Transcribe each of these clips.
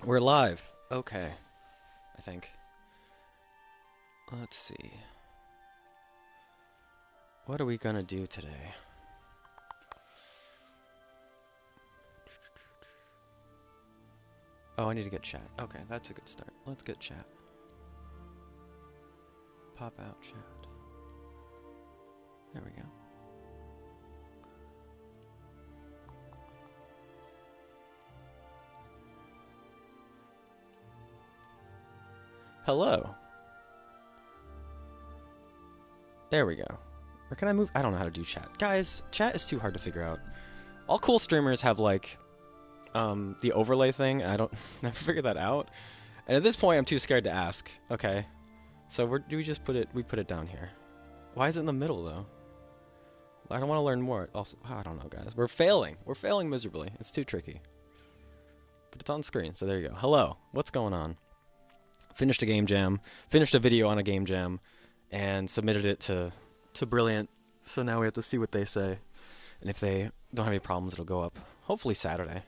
We're live. Okay, I think. Let's see. What are we gonna do today? Oh, I need to get chat. Okay, that's a good start. Let's get chat. Pop out chat. There we go. Hello. There we go. Or can I move? I don't know how to do chat. Guys, chat is too hard to figure out. All cool streamers have like the overlay thing. I don't never figured that out. And at this point I'm too scared to ask. Okay. So do we just put it down here? Why is it in the middle though? I don't want to learn more. Also, I don't know, guys. We're failing. We're failing miserably. It's too tricky. But it's on screen, so there you go. Hello. What's going on? Finished a game jam. Finished a video on a game jam, and submitted it to Brilliant. So now we have to see what they say, and if they don't have any problems, it'll go up hopefully Saturday.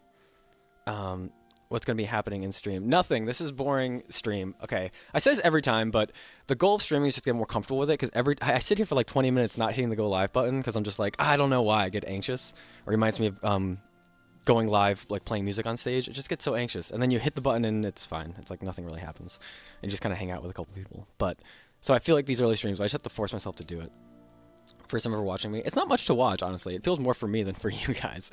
What's going to be happening in stream? Nothing. This is boring stream. Okay. I say this every time, but the goal of streaming is just to get more comfortable with it, because I sit here for like 20 minutes not hitting the go live button because I'm just like, I don't know why I get anxious. Or reminds me of going live, like playing music on stage. It just gets so anxious. And then you hit the button and it's fine. It's like nothing really happens. And you just kind of hang out with a couple people. But so I feel like these early streams, I just have to force myself to do it. For some of you watching me, it's not much to watch, honestly. It feels more for me than for you guys.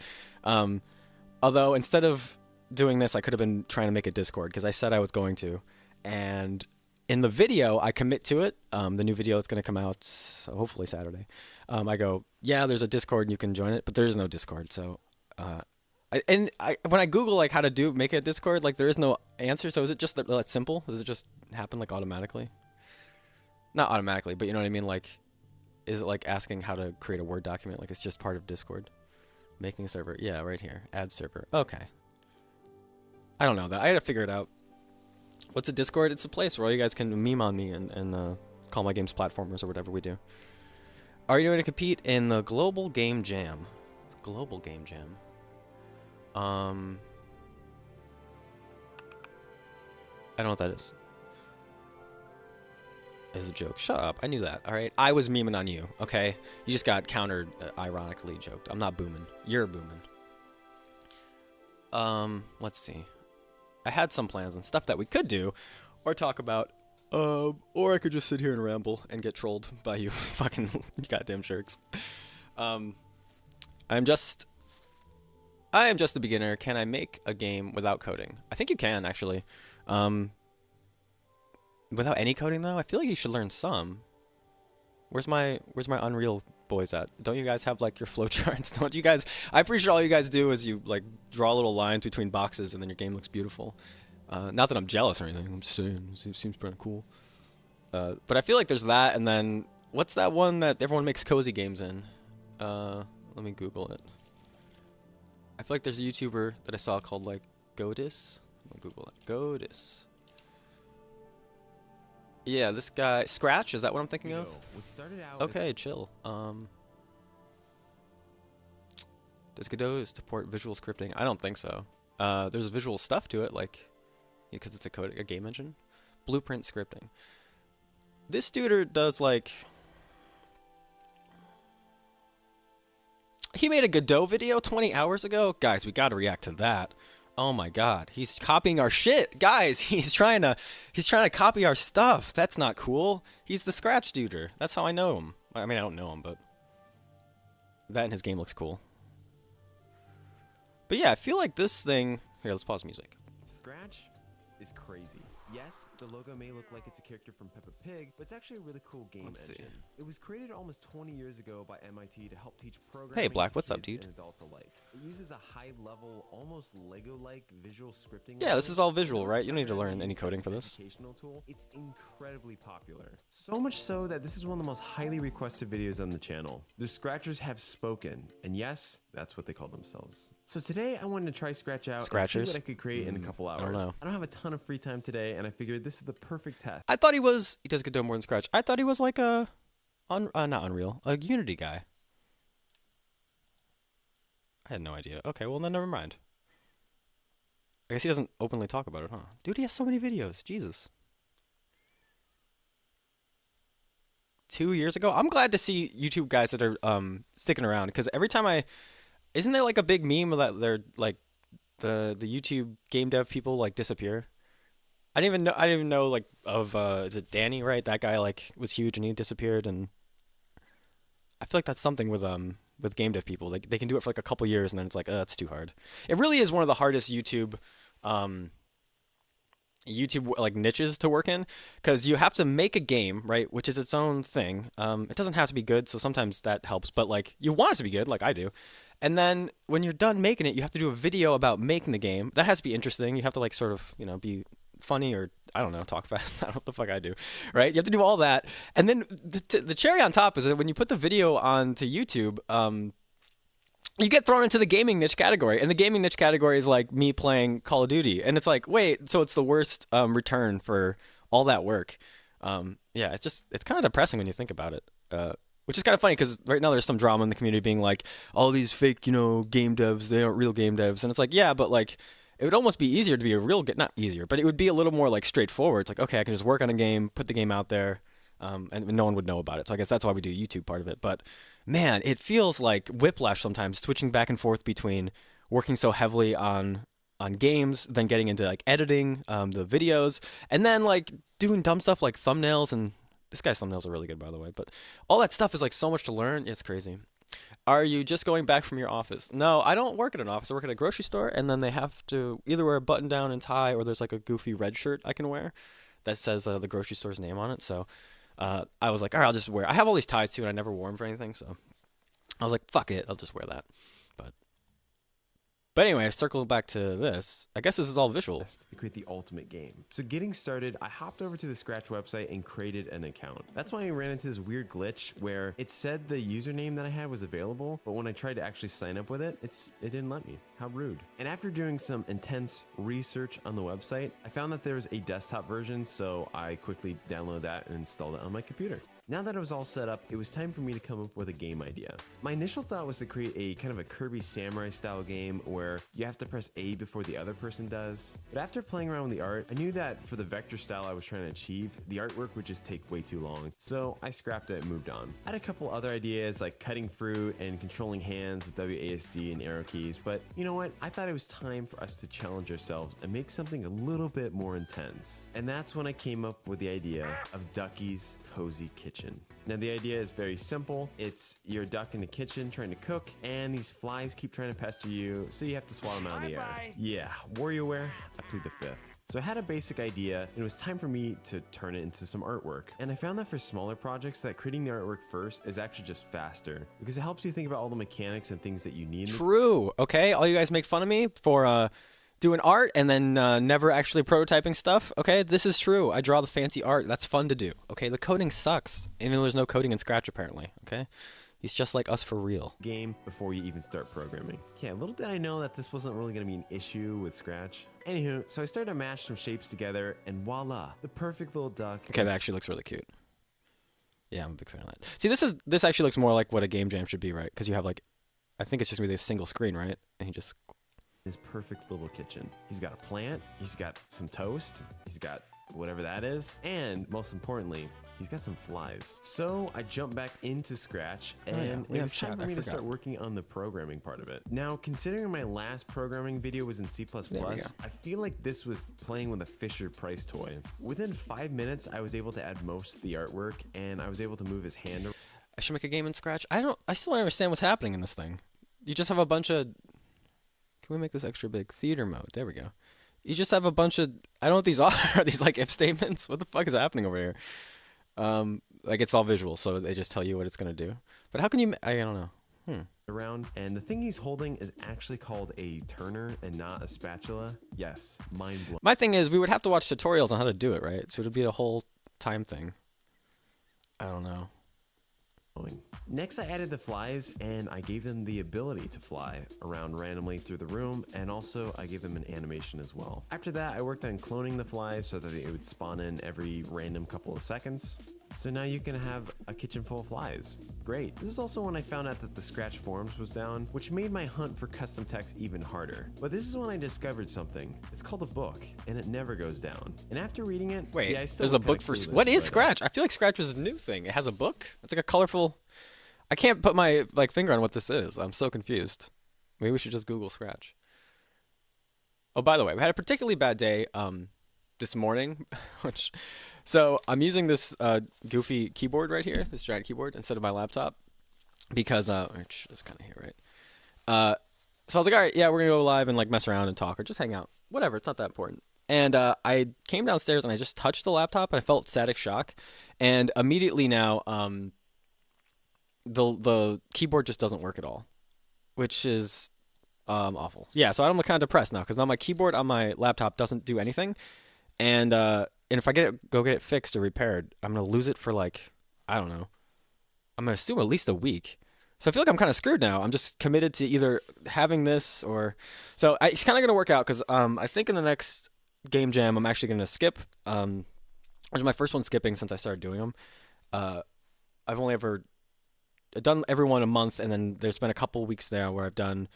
Although instead of doing this, I could have been trying to make a Discord, because I said I was going to. And in the video, I commit to it. The new video that's going to come out hopefully Saturday. I go, yeah, there's a Discord and you can join it, but there is no Discord. So when I Google like how to make a Discord, like there is no answer. So is it just that simple? Does it just happen like automatically? Not automatically, but you know what I mean? Like, is it like asking how to create a Word document? Like it's just part of Discord. Making a server. Yeah, right here. Add server. Okay. I don't know that. I had to figure it out. What's a Discord? It's a place where all you guys can meme on me and call my games platformers or whatever we do. Are you going to compete in the Global Game Jam? Global Game Jam. I don't know what that is. Is a joke. Shut up. I knew that. All right. I was memeing on you. Okay. You just got countered, ironically joked. I'm not booming. You're booming. Let's see. I had some plans and stuff that we could do, or talk about. Or I could just sit here and ramble and get trolled by you fucking goddamn jerks. I am just a beginner. Can I make a game without coding? I think you can, actually. Without any coding though, I feel like you should learn some. Where's my Unreal boys at? Don't you guys have like your flowcharts? Don't you guys? I'm pretty sure all you guys do is you like draw little lines between boxes and then your game looks beautiful. Not that I'm jealous or anything. I'm just saying it seems pretty cool. But I feel like there's that, and then what's that one that everyone makes cozy games in? Let me Google it. I feel like there's a YouTuber that I saw called like Godis. I'll Google it. Godis. Yeah, this guy Scratch, is that what I'm thinking of? Okay, chill. Does Godot support visual scripting? I don't think so. There's visual stuff to it, like because it's a game engine. Blueprint scripting. This dude does like he made a Godot video 20 hours ago. Guys, we gotta react to that. Oh my god, he's copying our shit. Guys, he's trying to copy our stuff. That's not cool. He's the Scratch duder. That's how I know him. I mean, I don't know him, but that and his game looks cool. But yeah, I feel like this thing... Here, let's pause music. Scratch is crazy. Yes, the logo may look like it's a character from Peppa Pig, but it's actually a really cool game engine. It was created almost 20 years ago by MIT to help teach programming. Hey, Black, what's to up, kids dude? and adults alike. It uses a high-level, almost Lego-like visual scripting. Yeah, this is all visual, right? You don't need to learn any coding for this. Tool. It's incredibly popular. So much so that this is one of the most highly requested videos on the channel. The Scratchers have spoken, and yes, that's what they call themselves. So today I wanted to try Scratch out and see what I could create in a couple hours. I don't have a ton of free time today, and I figured this is the perfect test. I thought he does Godot more than Scratch. I thought he was like not Unreal, a Unity guy. I had no idea. Okay, well then never mind. I guess he doesn't openly talk about it, huh? Dude, he has so many videos. Jesus. 2 years ago. I'm glad to see YouTube guys that are sticking around because every time isn't there like a big meme that they're like the YouTube game dev people like disappear? I didn't even know like of is it Danny, right? That guy like was huge and he disappeared, and I feel like that's something with game dev people. Like they can do it for like a couple years and then it's like, it's too hard. It really is one of the hardest um YouTube like niches to work in because you have to make a game, right, which is its own thing. It doesn't have to be good, so sometimes that helps, but like you want it to be good, like I do. And then when you're done making it, you have to do a video about making the game. That has to be interesting. You have to like sort of, be funny or I don't know, talk fast. I don't know what the fuck I do, right? You have to do all that. And then the cherry on top is that when you put the video onto YouTube, you get thrown into the gaming niche category, and the gaming niche category is like me playing Call of Duty, and it's like, wait, so it's the worst return for all that work. Yeah, it's kind of depressing when you think about it, which is kind of funny because right now there's some drama in the community being like, all these fake, game devs, they aren't real game devs, and it's like, yeah, but like, it would almost be easier to be a real, not easier, but it would be a little more like straightforward. It's like, okay, I can just work on a game, put the game out there, and no one would know about it. So I guess that's why we do YouTube part of it, but. Man, it feels like whiplash sometimes, switching back and forth between working so heavily on games, then getting into like editing the videos, and then like doing dumb stuff like thumbnails. And this guy's thumbnails are really good, by the way. But all that stuff is like so much to learn. It's crazy. Are you just going back from your office? No, I don't work at an office. I work at a grocery store, and then they have to either wear a button down and tie, or there's like a goofy red shirt I can wear that says the grocery store's name on it. So. I was like, all right, I'll just wear. I have all these ties too, and I never wore them for anything, so I was like, fuck it, I'll just wear that. But anyway, circling back to this, I guess this is all visual. To create the ultimate game. So getting started, I hopped over to the Scratch website and created an account. That's why I ran into this weird glitch where it said the username that I had was available, but when I tried to actually sign up with it, it didn't let me. How rude. And after doing some intense research on the website, I found that there was a desktop version, so I quickly downloaded that and installed it on my computer. Now that it was all set up, it was time for me to come up with a game idea. My initial thought was to create a kind of a Kirby Samurai style game where you have to press A before the other person does. But after playing around with the art, I knew that for the vector style I was trying to achieve, the artwork would just take way too long. So I scrapped it and moved on. I had a couple other ideas like cutting fruit and controlling hands with WASD and arrow keys, but you know what? I thought it was time for us to challenge ourselves and make something a little bit more intense. And that's when I came up with the idea of Ducky's Cozy Kitchen. Now the idea is very simple. It's you're a duck in the kitchen trying to cook, and these flies keep trying to pester you, so you have to swat them out of the air. Yeah, WarioWare, I plead the fifth. So I had a basic idea, and it was time for me to turn it into some artwork. And I found that for smaller projects that creating the artwork first is actually just faster, because it helps you think about all the mechanics and things that you need. True, okay? All you guys make fun of me for doing art and then never actually prototyping stuff. Okay, this is true. I draw the fancy art. That's fun to do. Okay, the coding sucks, even though there's no coding in Scratch apparently. Okay, he's just like us for real. Game before you even start programming. Yeah, little did I know that this wasn't really going to be an issue with Scratch. Anywho, so I started to mash some shapes together, and voila, the perfect little duck. Okay, that actually looks really cute. Yeah, I'm a big fan of that. See, this actually looks more like what a game jam should be, right? Because you have like, I think it's just gonna be a single screen, right? And he just. His perfect little kitchen. He's got a plant, he's got some toast, he's got whatever that is, and most importantly, he's got some flies. So I jumped back into Scratch, and it was time for me to start working on the programming part of it. Now, considering my last programming video was in C++, I feel like this was playing with a Fisher-Price toy. Within 5 minutes, I was able to add most of the artwork, and I was able to move his hand around. I should make a game in Scratch. I still don't understand what's happening in this thing. You just have a bunch of. Can we make this extra big? Theater mode. There we go. You just have a bunch of. I don't know what these are. Are these like if statements? What the fuck is happening over here? Like it's all visual, so they just tell you what it's gonna do. But how can you? I don't know. Around, and the thing he's holding is actually called a turner and not a spatula. Yes, mind blowing. My thing is, we would have to watch tutorials on how to do it, right? So it'd be a whole time thing. I don't know. Next, I added the flies, and I gave them the ability to fly around randomly through the room, and also I gave them an animation as well. After that, I worked on cloning the flies so that it would spawn in every random couple of seconds. So now you can have a kitchen full of flies. Great. This is also when I found out that the Scratch forums was down, which made my hunt for custom text even harder. But this is when I discovered something. It's called a book, and it never goes down. And after reading it, Wait, yeah, I still there's was a book kinda for clueless, what is but, Scratch? I feel like Scratch is a new thing. It has a book. It's like a colorful. I can't put my finger on what this is. I'm so confused. Maybe we should just Google Scratch. Oh, by the way, we had a particularly bad day this morning, so I'm using this goofy keyboard right here, this giant keyboard instead of my laptop because which is kind of here, right? So I was like, all right, yeah, we're gonna go live and like mess around and talk or just hang out, whatever. It's not that important. And I came downstairs and I just touched the laptop and I felt static shock, and immediately now the keyboard just doesn't work at all, which is awful. Yeah, so I'm kind of depressed now because now my keyboard on my laptop doesn't do anything, and if I go get it fixed or repaired, I'm gonna lose it for like, I don't know. I'm gonna assume at least a week. So I feel like I'm kind of screwed now. I'm just committed to either having this or so it's kind of gonna work out because I think in the next game jam I'm actually gonna skip. Which is my first one skipping since I started doing them. I've only ever done every one a month, and then there's been a couple weeks there where I've done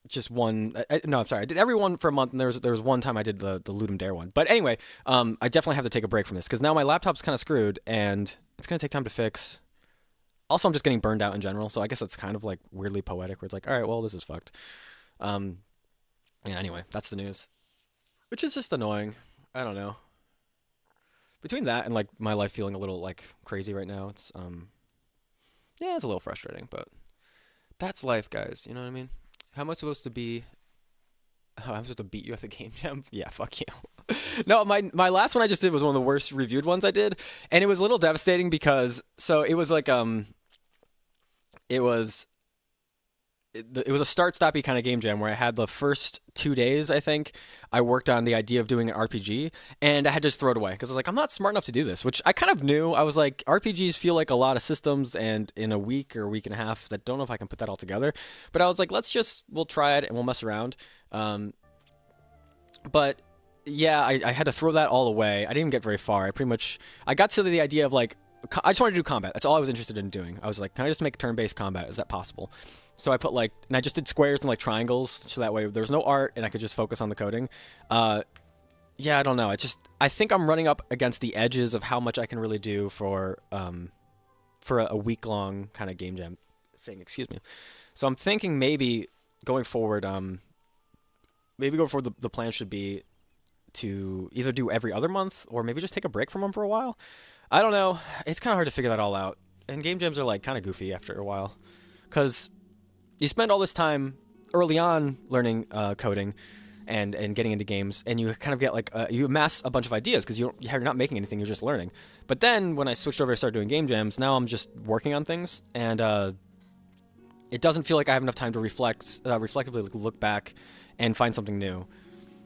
just one. No, I'm sorry. I did every one for a month, and there was one time I did the Ludum Dare one. But anyway, I definitely have to take a break from this because now my laptop's kind of screwed, and it's gonna take time to fix. Also, I'm just getting burned out in general, so I guess that's kind of like weirdly poetic, where it's like, all right, well, this is fucked. Yeah. Anyway, that's the news, which is just annoying. I don't know. Between that and like my life feeling a little like crazy right now, it's yeah, it's a little frustrating, but that's life, guys. You know what I mean? How am I supposed to be? Oh, I'm supposed to beat you at the game jam? Yeah, fuck you. No, my last one I just did was one of the worst reviewed ones I did, and it was a little devastating because so it was like it was a start-stoppy kind of game jam where I had the first 2 days, I think, I worked on the idea of doing an RPG, and I had to just throw it away because I was like, I'm not smart enough to do this, which I kind of knew. I was like, RPGs feel like a lot of systems, and in a week or a week and a half, that don't know if I can put that all together. But I was like, we'll try it and we'll mess around. But yeah, I had to throw that all away. I didn't even get very far. I got to the idea of like, I just wanted to do combat. That's all I was interested in doing. I was like, can I just make turn-based combat? Is that possible? So I put like, and I just did squares and like triangles, so that way there was no art and I could just focus on the coding. Yeah, I don't know. I think I'm running up against the edges of how much I can really do for a week-long kind of game jam thing. Excuse me. So I'm thinking maybe going forward, the plan should be to either do every other month or maybe just take a break from them for a while. I don't know. It's kind of hard to figure that all out. And game jams are like kind of goofy after a while, because you spend all this time early on learning coding and getting into games, and you kind of get like you amass a bunch of ideas because you're not making anything, you're just learning. But then when I switched over to start doing game jams, now I'm just working on things, and it doesn't feel like I have enough time to reflectively look back and find something new.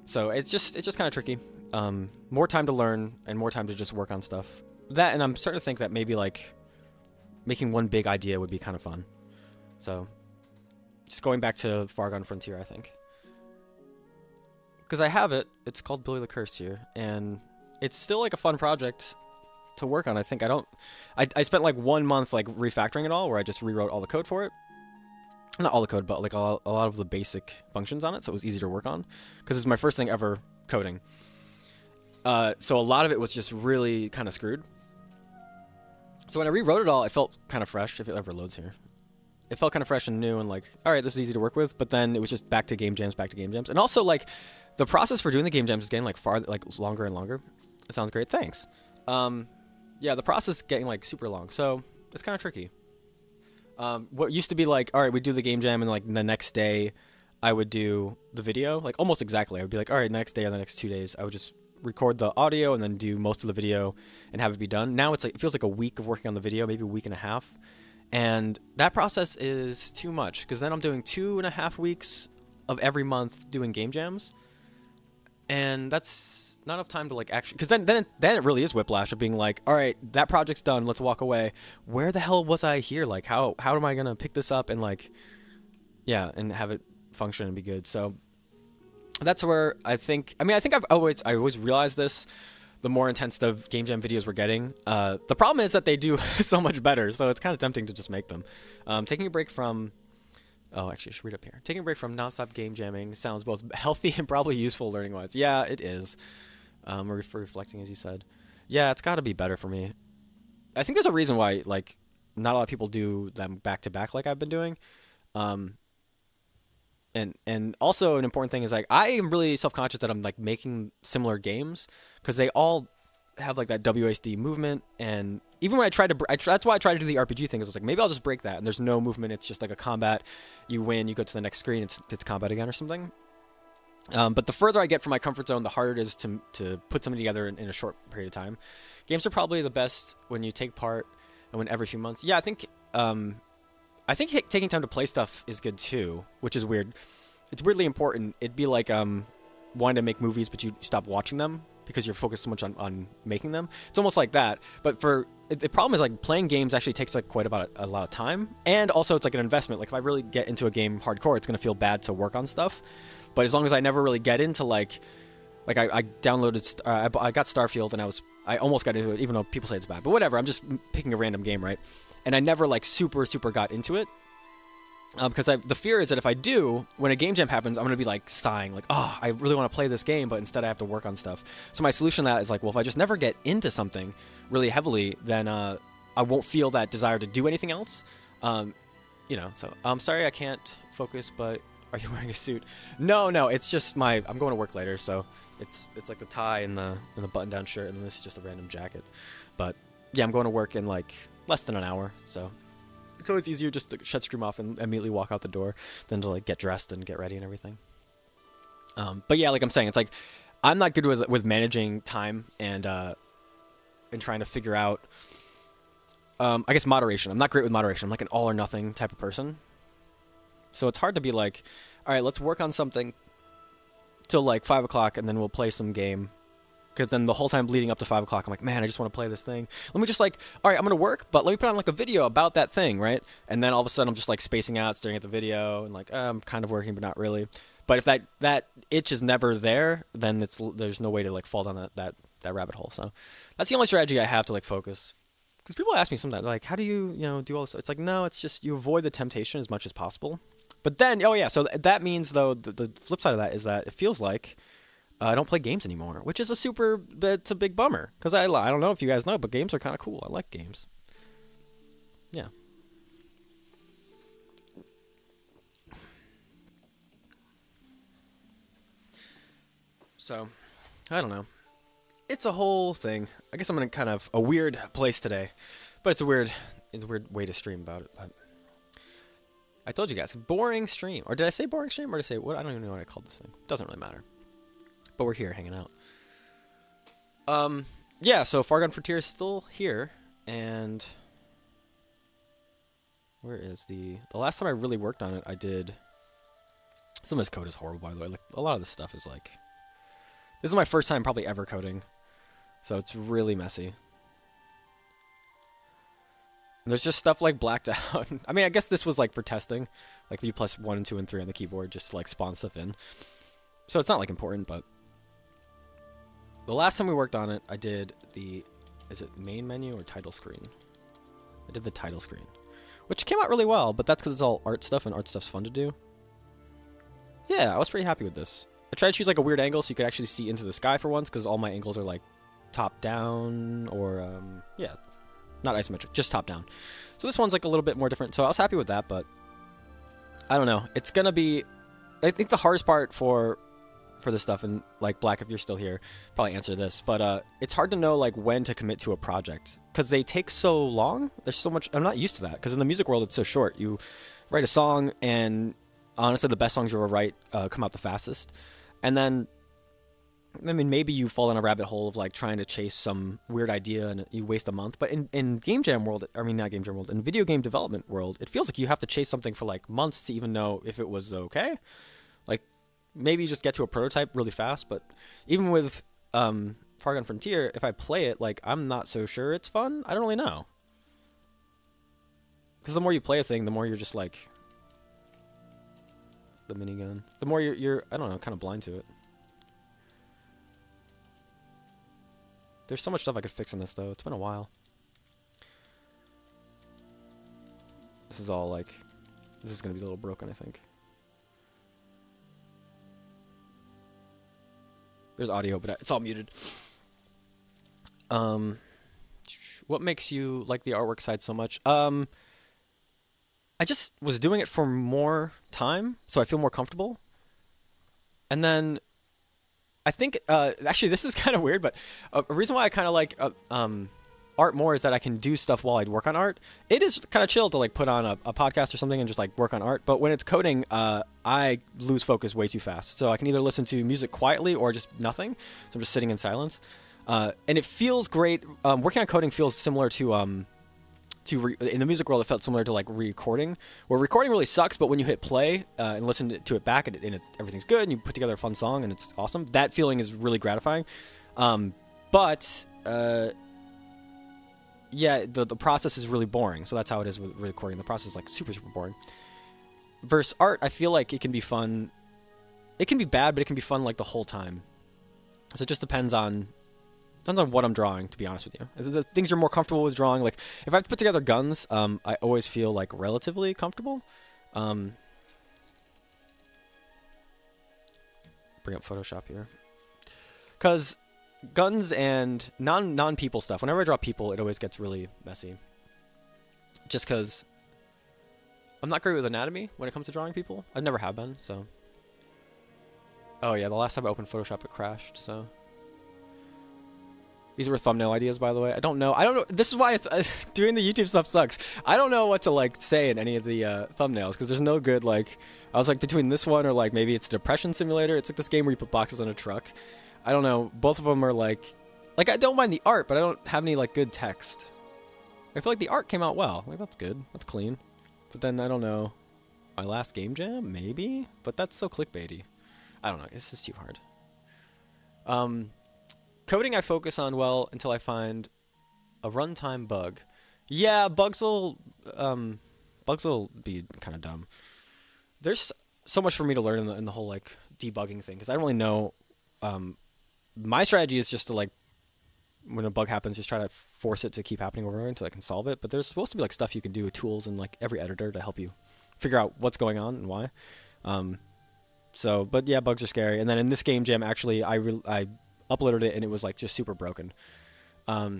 So it's just kind of tricky. More time to learn and more time to just work on stuff. That, and I'm starting to think that maybe like making one big idea would be kind of fun. So just going back to Far Gone Frontier, I think. Because I have it. It's called Billy the Cursed here, and it's still like a fun project to work on. I think I spent like 1 month like refactoring it all, where I just rewrote all the code for it. Not all the code, but like a lot of the basic functions on it, so it was easy to work on. Because it's my first thing ever coding. So a lot of it was just really kind of screwed. So when I rewrote it all, it felt kind of fresh, if it ever loads here. It felt kind of fresh and new and like, all right, this is easy to work with. But then it was just back to game jams. And also like the process for doing the game jams is getting like longer and longer. It sounds great. Thanks. Yeah, the process is getting like super long. So it's kind of tricky. What used to be like, all right, we'd do the game jam and like the next day I would do the video, like almost exactly. I would be like, all right, next day or the next 2 days, I would just record the audio and then do most of the video and have it be done. Now it's like, it feels like a week of working on the video, maybe a week and a half. And that process is too much, because then I'm doing 2.5 weeks of every month doing game jams. And that's not enough time to like actually, because then it really is whiplash of being like, all right, that project's done, let's walk away. Where the hell was I here? Like, how am I going to pick this up and like, yeah, and have it function and be good? So that's where I think I've always realized this, the more intense the Game Jam videos we're getting. The problem is that they do so much better, so it's kind of tempting to just make them. Taking a break from... Oh, actually, I should read up here. Taking a break from nonstop game jamming sounds both healthy and probably useful learning-wise. Yeah, it is. Reflecting, as you said. Yeah, it's got to be better for me. I think there's a reason why, like, not a lot of people do them back-to-back like I've been doing. And also an important thing is, like, I am really self-conscious that I'm, like, making similar games because they all have, like, that WASD movement, and even when I tried to, that's why I tried to do the RPG thing, is I was like, maybe I'll just break that, and there's no movement, it's just like a combat, you win, you go to the next screen, it's combat again or something. But the further I get from my comfort zone, the harder it is to put something together in a short period of time. Games are probably the best when you take part and when every few months. Yeah, I think taking time to play stuff is good too, which is weird. It's weirdly important. It'd be like wanting to make movies, but you stop watching them because you're focused so much on making them. It's almost like that. But the problem is, like, playing games actually takes, like, quite about a lot of time, and also it's like an investment. Like, if I really get into a game hardcore, it's gonna feel bad to work on stuff. But as long as I never really get into, like I downloaded, I got Starfield, and I almost got into it, even though people say it's bad. But whatever, I'm just picking a random game, right? And I never, like, super got into it. Because the fear is that if I do, when a game jam happens, I'm going to be, like, sighing, like, oh, I really want to play this game, but instead I have to work on stuff. So my solution to that is, like, well, if I just never get into something really heavily, then I won't feel that desire to do anything else. You know, so I'm sorry I can't focus, but are you wearing a suit? No, it's just I'm going to work later, so it's like the tie and the button-down shirt, and then this is just a random jacket. But yeah, I'm going to work in, like, less than an hour, so it's always easier just to shut Stream off and immediately walk out the door than to, like, get dressed and get ready and everything. But yeah, like I'm saying, it's like I'm not good with managing time and trying to figure out, I guess, moderation. I'm not great with moderation. I'm like an all or nothing type of person. So it's hard to be like, all right, let's work on something till, like, 5 o'clock, and then we'll play some game. Because then the whole time leading up to 5 o'clock, I'm like, man, I just want to play this thing. Let me just, like, all right, I'm going to work, but let me put on, like, a video about that thing, right? And then all of a sudden I'm just, like, spacing out, staring at the video, and, like, I'm kind of working, but not really. But if that itch is never there, then there's no way to, like, fall down that rabbit hole. So that's the only strategy I have to, like, focus. Because people ask me sometimes, like, how do you do all this? It's like, no, it's just you avoid the temptation as much as possible. But then, oh yeah, so that means, though, the flip side of that is that it feels like I don't play games anymore, which is it's a big bummer. Because I don't know if you guys know, but games are kind of cool. I like games. Yeah. So, I don't know. It's a whole thing. I guess I'm in kind of a weird place today. But it's a weird way to stream about it. But I told you guys, boring stream. Or did I say boring stream? Or did I say what? I don't even know what I called this thing. Doesn't really matter. But we're here hanging out. Yeah, so Far Gone Frontier is still here, and where is the last time I really worked on it, I did, some of this code is horrible, by the way. Like, a lot of this stuff is like, this is my first time probably ever coding, so it's really messy. And there's just stuff, like, blacked out. I mean, I guess this was, like, for testing, like V plus 1 and 2 and 3 on the keyboard, just, like, spawn stuff in. So it's not, like, important, but the last time we worked on it, I did is it main menu or title screen? I did the title screen, which came out really well, but that's because it's all art stuff, and art stuff's fun to do. Yeah, I was pretty happy with this. I tried to choose, like, a weird angle so you could actually see into the sky for once, because all my angles are, like, top down, or, yeah, not isometric, just top down. So this one's, like, a little bit more different, so I was happy with that, but I don't know. It's gonna be, I think the hardest part for this stuff, and, like, Black, if you're still here, probably answer this, but it's hard to know, like, when to commit to a project, because they take so long. There's so much, I'm not used to that, because in the music world it's so short. You write a song, and honestly the best songs you ever write come out the fastest, and then, I mean, maybe you fall in a rabbit hole of, like, trying to chase some weird idea and you waste a month, but in Game Jam world, I mean, not Game Jam world, in video game development world, it feels like you have to chase something for, like, months to even know if it was okay. Like, maybe you just get to a prototype really fast, but even with Far Gone Frontier, if I play it, like, I'm not so sure it's fun. I don't really know. Because the more you play a thing, the more you're just, like, the minigun, the more you're I don't know, kind of blind to it. there's so much stuff I could fix in this, though. It's been a while. This is all, like... This is going to be a little broken, I think. There's audio, but it's all muted. What makes you like the artwork side so much? I just was doing it for more time, so I feel more comfortable. And then I think, actually, this is kind of weird, but a reason why I kind of like art more is that I can do stuff while I'd work on art. It is kind of chill to like put on a podcast or something and just like work on art. But when it's coding, I lose focus way too fast. So I can either listen to music quietly or just nothing. So I'm just sitting in silence. And it feels great. Working on coding feels similar to in the music world, it felt similar to like recording, where recording really sucks, but when you hit play and listen to it back and everything's good and you put together a fun song and it's awesome, that feeling is really gratifying. Yeah, the process is really boring, so that's how it is with recording. The process is like super boring. Versus art, I feel like it can be fun. It can be bad, but it can be fun like the whole time. So it just depends on what I'm drawing, to be honest with you. The things you're more comfortable with drawing, like if I have to put together guns, I always feel like relatively comfortable. Bring up Photoshop here, because guns and non-people stuff, whenever I draw people, it always gets really messy. Just because I'm not great with anatomy when it comes to drawing people. I never have been, so. Oh yeah, the last time I opened Photoshop, it crashed, so. These were thumbnail ideas, by the way. I don't know. This is why doing the YouTube stuff sucks. I don't know what to like say in any of the thumbnails, because there's no good like. I was like between this one or like maybe it's a depression simulator. It's like this game where you put boxes on a truck. I don't know. Both of them are like I don't mind the art, but I don't have any like good text. I feel like the art came out well. Like that's good. That's clean. But then I don't know. My last game jam, maybe, but that's so clickbaity. I don't know. This is too hard. Coding I focus on well until I find a runtime bug. Yeah, bugs will be kind of dumb. There's so much for me to learn in the whole like debugging thing, because I don't really know. My strategy is just to like, when a bug happens, just try to force it to keep happening over and over until I can solve it. But there's supposed to be like stuff you can do with tools in like every editor to help you figure out what's going on and why. But yeah, bugs are scary. And then in this game jam, actually, I uploaded it and it was like just super broken. What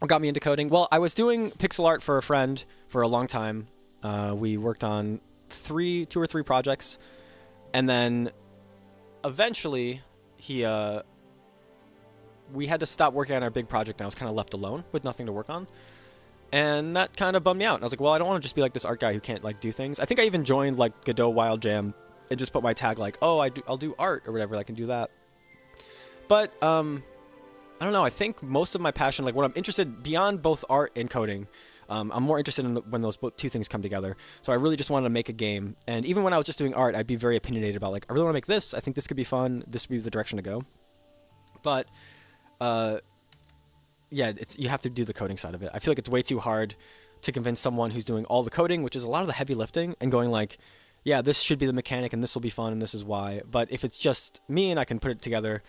got me into coding? Well, I was doing pixel art for a friend for a long time. We worked on two or three projects, and then eventually we had to stop working on our big project, and I was kind of left alone with nothing to work on. And that kind of bummed me out. And I was like, well, I don't want to just be like this art guy who can't like do things. I think I even joined like Godot Wild Jam and just put my tag like, oh, I'll do art or whatever. I can do that. But I don't know. I think most of my passion, like when I'm interested beyond both art and coding, I'm more interested in when those two things come together. So I really just wanted to make a game. And even when I was just doing art, I'd be very opinionated about like, I really want to make this. I think this could be fun. This would be the direction to go. But yeah, you have to do the coding side of it. I feel like it's way too hard to convince someone who's doing all the coding, which is a lot of the heavy lifting, and going like, yeah, this should be the mechanic and this will be fun and this is why. But if it's just me and I can put it together,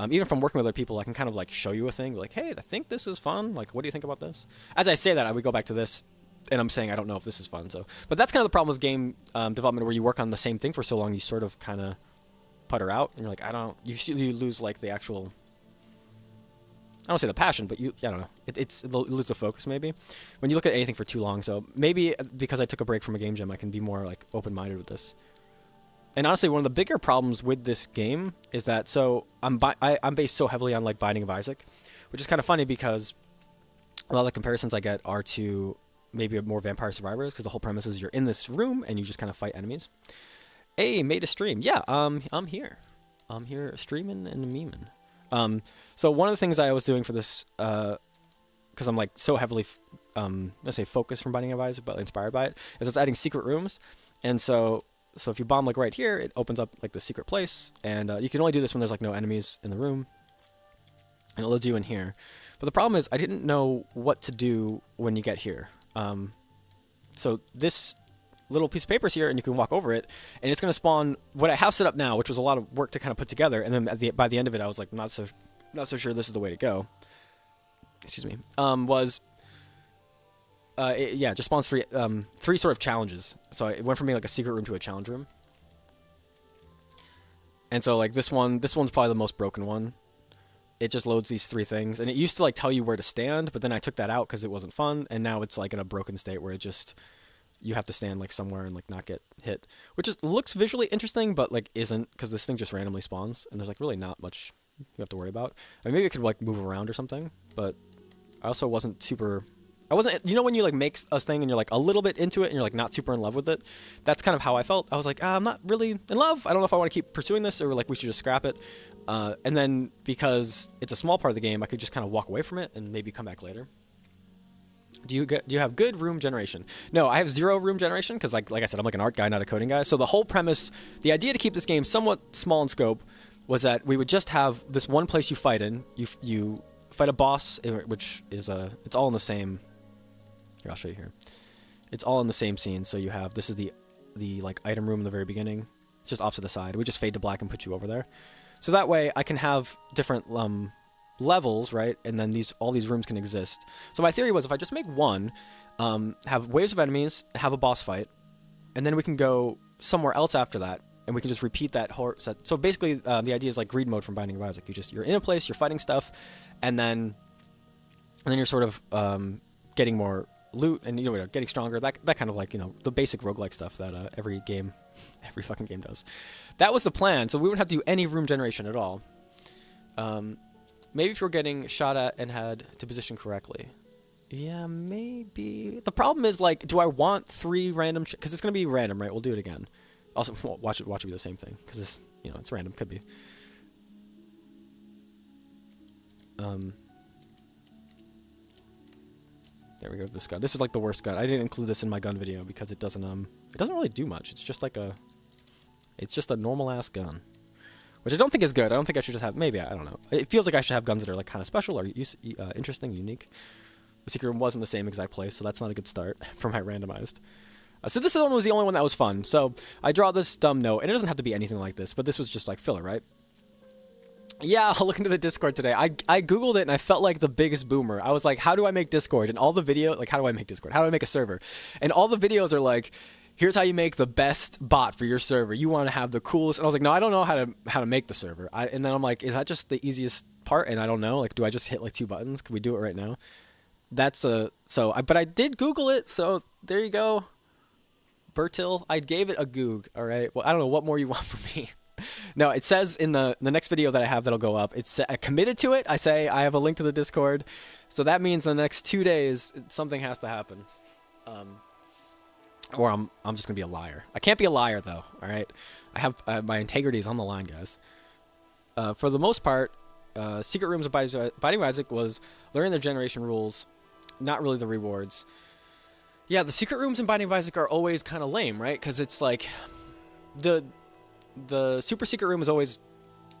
even from working with other people, I can kind of like show you a thing, like, hey, I think this is fun. Like, what do you think about this? As I say that, I would go back to this, and I'm saying I don't know if this is fun. So, but that's kind of the problem with game development, where you work on the same thing for so long, you sort of kind of putter out, and you're like, you lose like the actual. I don't say the passion, but I don't know. It loses the focus maybe when you look at anything for too long. So maybe because I took a break from a game jam, I can be more like open-minded with this. And honestly, one of the bigger problems with this game is that I'm based so heavily on like Binding of Isaac, which is kind of funny because a lot of the comparisons I get are to maybe more Vampire Survivors, because the whole premise is you're in this room and you just kind of fight enemies. Hey, made a stream. Yeah, I'm here. I'm here streaming and memeing. So one of the things I was doing for this, because I'm like so heavily, let's say focused from Binding of Isaac, but inspired by it, is it's adding secret rooms. And so if you bomb like right here, it opens up like the secret place, and you can only do this when there's like no enemies in the room, and it loads you in here. But the problem is I didn't know what to do when you get here. So this little piece of paper is here, and you can walk over it, and it's going to spawn what I have set up now, which was a lot of work to kind of put together. And then by the end of it, I was like, not so sure this is the way to go. excuse me, was yeah, just spawns three sort of challenges. So it went from being like a secret room to a challenge room. And so like this one's probably the most broken one. It just loads these three things, and it used to like tell you where to stand, but then I took that out because it wasn't fun, and now it's like in a broken state where it just you have to stand like somewhere and like not get hit, which just looks visually interesting, but like isn't, because this thing just randomly spawns, and there's like really not much you have to worry about. I mean, maybe it could like move around or something, but I also wasn't super. I wasn't, you know, when you like make a thing and you're like a little bit into it and you're like not super in love with it. That's kind of how I felt. I was like, I'm not really in love. I don't know if I want to keep pursuing this, or like we should just scrap it. And then because it's a small part of the game, I could just kind of walk away from it and maybe come back later. Do you have good room generation? No, I have 0 room generation because like I said, I'm like an art guy, not a coding guy. So the whole premise, the idea to keep this game somewhat small in scope, was that we would just have this one place you fight in. You fight a boss, which is it's all in the same. Here, I'll show you here. It's all in the same scene. So you have, this is the like item room in the very beginning. It's just off to the side. We just fade to black and put you over there. So that way I can have different levels, right? And then all these rooms can exist. So my theory was, if I just make one, have waves of enemies, have a boss fight, and then we can go somewhere else after that, and we can just repeat that whole set. So basically, the idea is like greed mode from Binding of Isaac. You're in a place, you're fighting stuff, and then you're sort of getting more loot and getting stronger. That kind of like the basic roguelike stuff that every fucking game does. That was the plan. So we wouldn't have to do any room generation at all. Maybe if you're getting shot at and had to position correctly. Yeah, maybe. The problem is, like, do I want 3 random? Because it's gonna be random, right? We'll do it again. Also, watch it be the same thing, because this, it's random. Could be. There we go. This gun. This is like the worst gun. I didn't include this in my gun video because it doesn't really do much. It's just like it's just a normal ass gun, which I don't think is good. I don't think I should just have. Maybe I don't know. It feels like I should have guns that are like kind of special or interesting, unique. The secret room wasn't the same exact place, so that's not a good start for my randomized. So this one was the only one that was fun. So I draw this dumb note, and it doesn't have to be anything like this, but this was just like filler, right? Yeah, I'll look into the Discord today. I Googled it and I felt like the biggest boomer. I was like, how do I make Discord? And all the video, like, how do I make Discord? How do I make a server? And all the videos are like, here's how you make the best bot for your server. You want to have the coolest. And I was like, no, I don't know how to make the server. And then I'm like, is that just the easiest part? And I don't know. Like, do I just hit like 2 buttons? Can we do it right now? But I did Google it. So there you go. Bertil, I gave it a goog. All right. Well, I don't know what more you want from me. No, it says in the next video that I have that'll go up, it's I committed to it. I say I have a link to the Discord, so that means the next 2 days something has to happen, or I'm just gonna be a liar. I can't be a liar though. All right, I have my integrity is on the line, guys. For the most part, Secret Rooms of Binding of Isaac was learning their generation rules, not really the rewards. Yeah, the Secret Rooms in Binding of Isaac are always kind of lame, right? Because it's like the super secret room is always,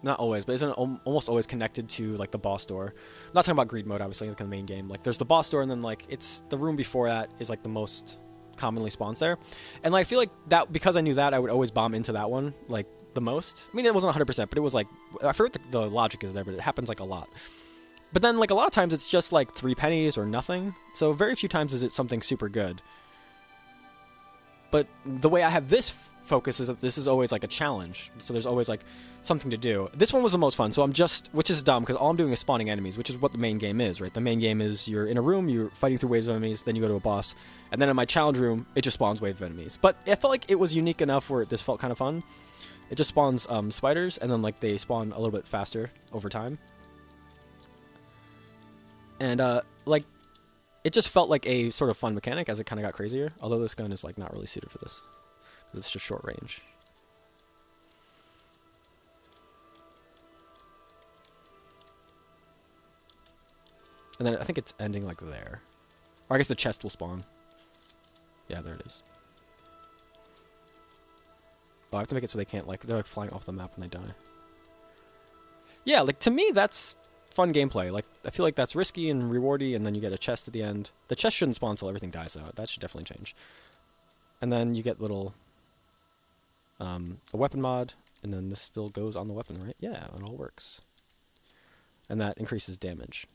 not always, but isn't almost always connected to like the boss door. I'm not talking about greed mode, obviously, like in the main game. Like there's the boss door, and then like it's the room before that is like the most commonly spawns there. And like I feel like that, because I knew that, I would always bomb into that one like the most. I mean, it wasn't 100%, but it was like, I forget what the logic is there, but it happens like a lot. But then like a lot of times it's just like 3 pennies or nothing. So very few times is it something super good. But the way I have this focus is that this is always like a challenge, so there's always like something to do. This one was the most fun, so which is dumb because all I'm doing is spawning enemies, which is what the main game is, right? The main game is you're in a room, you're fighting through waves of enemies, then you go to a boss, and then in my challenge room, it just spawns wave of enemies. But I felt like it was unique enough where this felt kind of fun. It just spawns spiders, and then like they spawn a little bit faster over time. And like it just felt like a sort of fun mechanic as it kind of got crazier, although this gun is like not really suited for this. It's just short range. And then I think it's ending like there. Or I guess the chest will spawn. Yeah, there it is. Oh, I have to make it so they can't like, they're like flying off the map when they die. Yeah, like to me that's fun gameplay. Like I feel like that's risky and rewardy, and then you get a chest at the end. The chest shouldn't spawn until everything dies though. That should definitely change. And then you get little a weapon mod, and then this still goes on the weapon, right? Yeah, it all works. And that increases damage.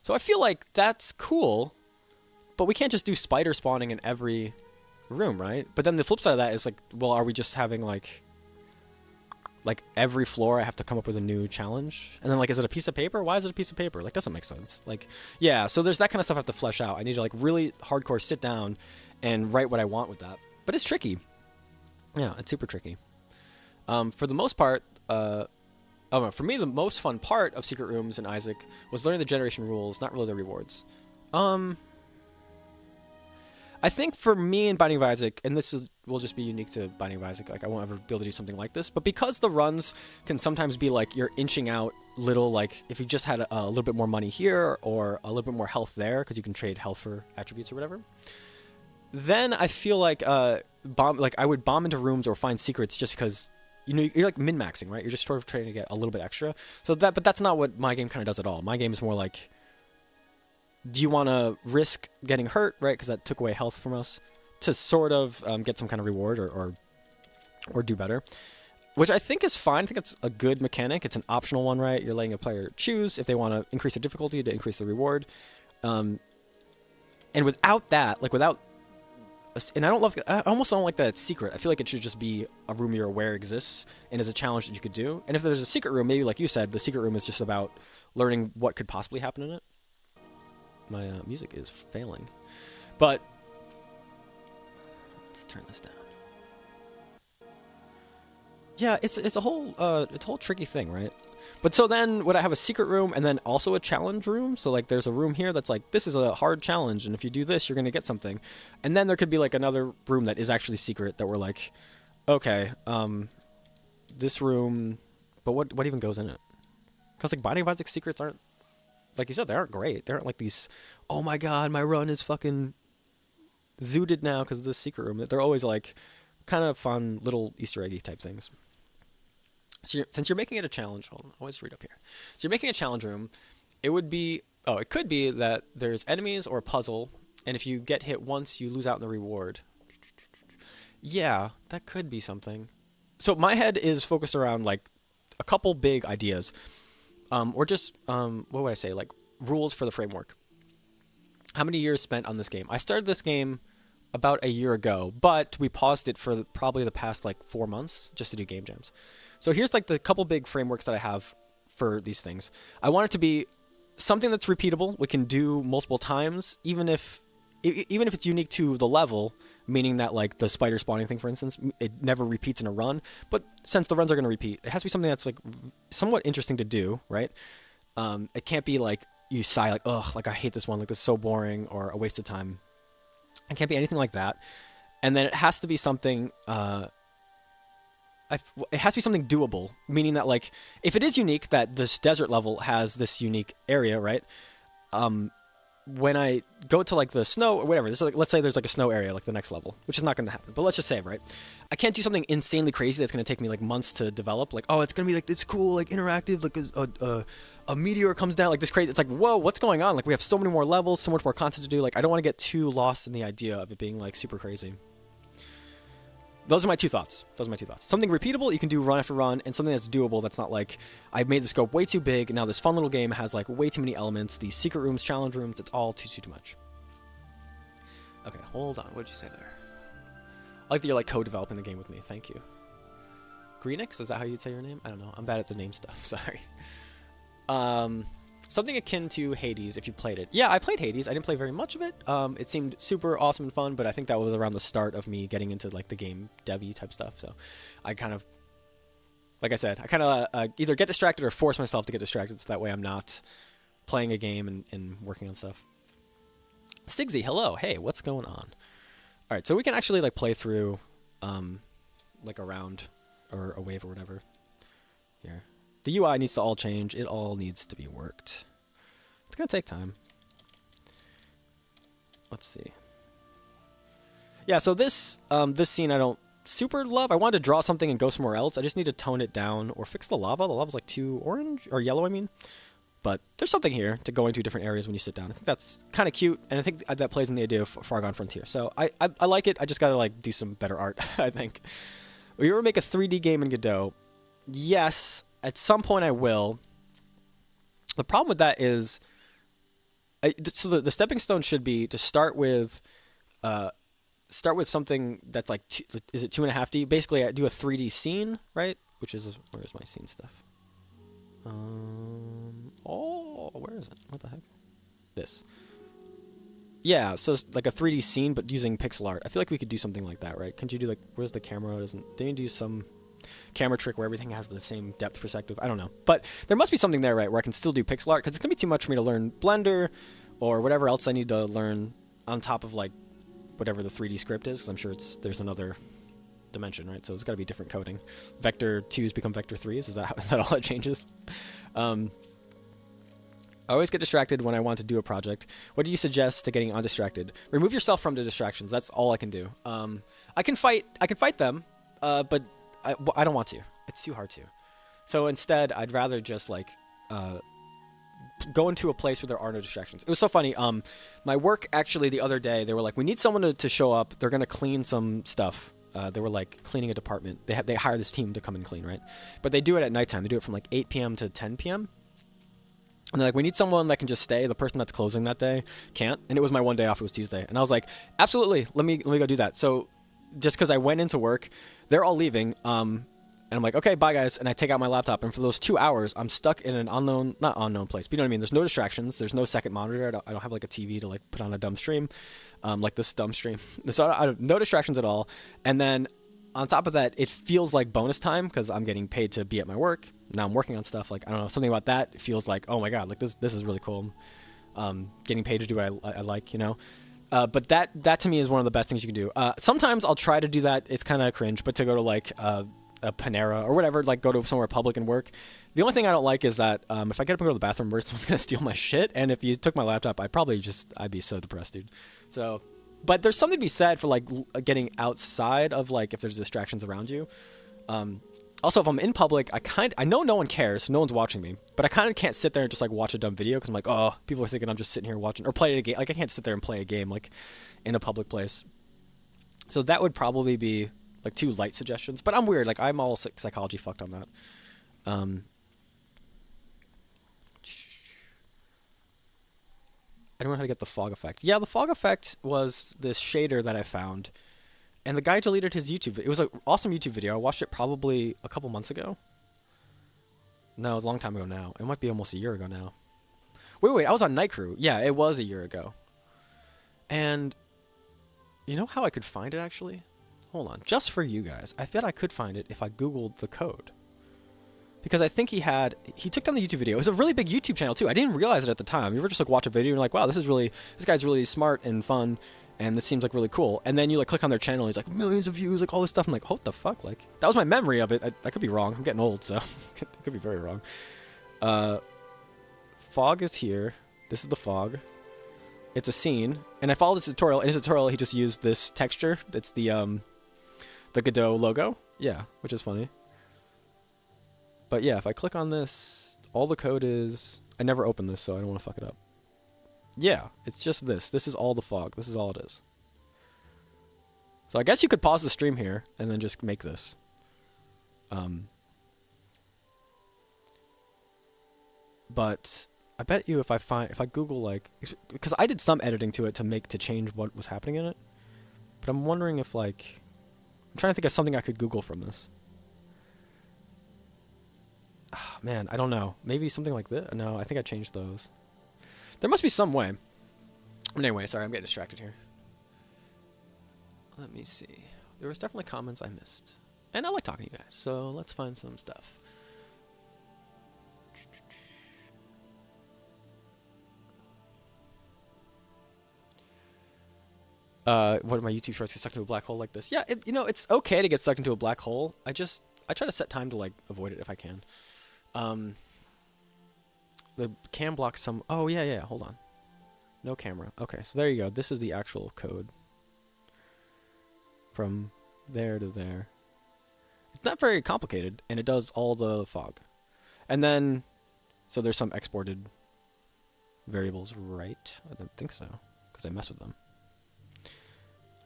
So I feel like that's cool, but we can't just do spider spawning in every room, right? But then the flip side of that is like, well, are we just having like every floor I have to come up with a new challenge? And then like, is it a piece of paper? Why is it a piece of paper? Like, doesn't make sense. Like, yeah, so there's that kind of stuff I have to flesh out. I need to like really hardcore sit down and write what I want with that. But it's tricky. Yeah, it's super tricky. For the most part, for me, the most fun part of Secret Rooms in Isaac was learning the generation rules, not really the rewards. I think for me in Binding of Isaac, and will just be unique to Binding of Isaac, like I won't ever be able to do something like this, but because the runs can sometimes be like you're inching out little, like if you just had a little bit more money here or a little bit more health there, because you can trade health for attributes or whatever, then I feel like I would bomb into rooms or find secrets just because, you know, you're like min-maxing, right? You're just sort of trying to get a little bit extra. But that's not what my game kind of does at all. My game is more like, do you want to risk getting hurt, right? Because that took away health from us to sort of get some kind of reward or do better, which I think is fine. I think it's a good mechanic. It's an optional one, right? You're letting a player choose if they want to increase the difficulty to increase the reward. And without that, like without, and I almost don't like that it's secret. I feel like it should just be a room you're aware exists and is a challenge that you could do. And if there's a secret room, maybe like you said, the secret room is just about learning what could possibly happen in it. My music is failing, but let's turn this down. Yeah, it's a whole tricky thing, right? But so then would I have a secret room and then also a challenge room? So like there's a room here that's like, this is a hard challenge, and if you do this, you're gonna get something. And then there could be like another room that is actually secret that we're like, okay, this room, but what even goes in it? Because like Binding of Isaac secrets aren't, like you said, they aren't great. They aren't like these, oh my god, my run is fucking zooted now because of this secret room. They're always like kind of fun little Easter eggy type things. So since you're making it a challenge, hold on, I'll always read up here. So you're making a challenge room. It could be that there's enemies or a puzzle, and if you get hit once, you lose out on the reward. Yeah, that could be something. So my head is focused around like a couple big ideas. Or just, what would I say, like rules for the framework. How many years spent on this game? I started this game about a year ago, but we paused it for probably the past like 4 months just to do game jams. So here's like the couple big frameworks that I have for these things. I want it to be something that's repeatable. We can do multiple times, even if it's unique to the level, meaning that like the spider spawning thing, for instance, it never repeats in a run. But since the runs are going to repeat, it has to be something that's like somewhat interesting to do, right? It can't be like you sigh like, ugh, like I hate this one, like this is so boring or a waste of time. It can't be anything like that. And then it has to be something, it has to be something doable, meaning that like if it is unique that this desert level has this unique area, right? When I go to like the snow or whatever, this is like, let's say there's like a snow area, like the next level, which is not going to happen, but let's just say, right? I can't do something insanely crazy that's going to take me like months to develop. Like, oh, it's going to be like this cool, like interactive, like a meteor comes down, like this crazy. It's like, whoa, what's going on? Like we have so many more levels, so much more content to do. Like I don't want to get too lost in the idea of it being like super crazy. Those are my two thoughts. Something repeatable you can do run after run, and something that's doable that's not like, I've made the scope way too big, and now this fun little game has like way too many elements, these secret rooms, challenge rooms, it's all too much. Okay, hold on. What did you say there? I like that you're like co-developing the game with me. Thank you. Greenix, is that how you'd say your name? I don't know. I'm bad at the name stuff. Sorry. Something akin to Hades, if you played it. Yeah, I played Hades. I didn't play very much of it. It seemed super awesome and fun, but I think that was around the start of me getting into like the game dev-y type stuff. So I kind of, like I said, I kind of either get distracted or force myself to get distracted, so that way I'm not playing a game and working on stuff. Sigsy, hello. Hey, what's going on? All right, so we can actually like play through like a round or a wave or whatever here. The UI needs to all change. It all needs to be worked. It's going to take time. Let's see. Yeah, so this scene I don't super love. I wanted to draw something and go somewhere else. I just need to tone it down or fix the lava. The lava's like too orange or yellow, I mean. But there's something here to going to different areas when you sit down. I think that's kind of cute, and I think that plays in the idea of Far Gone Frontier. So I like it. I just got to like do some better art, I think. Will you ever make a 3D game in Godot? Yes. At some point I will. The problem with that is So the stepping stone should be to start with something that's like is it 2.5D? Basically, I do a 3D scene, right? Which is where's my scene stuff? Oh, where is it? What the heck? This. Yeah, so it's like a 3D scene, but using pixel art. I feel like we could do something like that, right? Can't you do like, where's the camera? Didn't you do some camera trick where everything has the same depth perspective? I don't know. But there must be something there, right, where I can still do pixel art, because it's going to be too much for me to learn Blender or whatever else I need to learn on top of like whatever the 3D script is, because I'm sure there's another dimension, right? So it's got to be different coding. Vector 2s become vector 3s. Is that all that changes? I always get distracted when I want to do a project. What do you suggest to getting undistracted? Remove yourself from the distractions. That's all I can do. I can fight them, but I don't want to. It's too hard to. So instead, I'd rather just like go into a place where there are no distractions. It was so funny. My work actually the other day, they were like, we need someone to show up. They're gonna clean some stuff. They were like cleaning a department. They hire this team to come and clean, right? But they do it at nighttime. They do it from like 8 p.m. to 10 p.m. And they're like, we need someone that can just stay. The person that's closing that day can't. And it was my one day off. It was Tuesday. And I was like, absolutely. Let me go do that. So just because I went into work, they're all leaving. And I'm like, okay, bye guys. And I take out my laptop. And for those 2 hours, I'm stuck in an not unknown place, but you know what I mean? There's no distractions. There's no second monitor. I don't have like a TV to like put on a dumb stream, like this dumb stream. So no distractions at all. And then on top of that, it feels like bonus time because I'm getting paid to be at my work. Now I'm working on stuff. Like, I don't know, something about that feels like, oh my God, like this is really cool. Getting paid to do what I like, you know? But that to me is one of the best things you can do. Sometimes I'll try to do that. It's kind of cringe, but to go to like a Panera or whatever, like go to somewhere public and work. The only thing I don't like is that if I get up and go to the bathroom, someone's going to steal my shit. And if you took my laptop, I'd be so depressed, dude. So, but there's something to be said for like getting outside of like if there's distractions around you. Also, if I'm in public, I know no one cares, no one's watching me, but I kind of can't sit there and just like watch a dumb video because I'm like, oh, people are thinking I'm just sitting here watching or playing a game. Like I can't sit there and play a game like in a public place. So that would probably be like 2 light suggestions, but I'm weird. Like I'm all psychology fucked on that. I don't know how to get the fog effect. Yeah, the fog effect was this shader that I found. And the guy deleted his YouTube video. It was an awesome YouTube video. I watched it probably a couple months ago. No, it was a long time ago now. It might be almost a year ago now. Wait, I was on Night Crew. Yeah, it was a year ago. And you know how I could find it actually? Hold on. Just for you guys. I bet I could find it if I Googled the code. Because I think he took down the YouTube video. It was a really big YouTube channel too. I didn't realize it at the time. You ever just like watch a video and you're like, wow, this guy's really smart and fun. And this seems like really cool. And then you like click on their channel. And he's like millions of views, like all this stuff. I'm like, what the fuck? Like that was my memory of it. I could be wrong. I'm getting old, so I could be very wrong. Fog is here. This is the fog. It's a scene. And I followed his tutorial. In his tutorial, he just used this texture. That's the Godot logo. Yeah, which is funny. But yeah, if I click on this, all the code is... I never opened this, so I don't want to fuck it up. Yeah, it's just this. This is all the fog. This is all it is. So I guess you could pause the stream here and then just make this. But I bet you if I Google like... Because I did some editing to it to change what was happening in it. But I'm wondering if like... I'm trying to think of something I could Google from this. Oh, man, I don't know. Maybe something like this? No, I think I changed those. There must be some way. Anyway, sorry, I'm getting distracted here. Let me see. There was definitely comments I missed. And I like talking to you guys, so let's find some stuff. What are my YouTube shorts get sucked into a black hole like this? Yeah, it's okay to get sucked into a black hole. I try to set time to like avoid it if I can. The cam blocks some... Oh, yeah, hold on. No camera. Okay, so there you go. This is the actual code. From there to there. It's not very complicated, and it does all the fog. And then... So there's some exported variables, right? I don't think so, because I mess with them.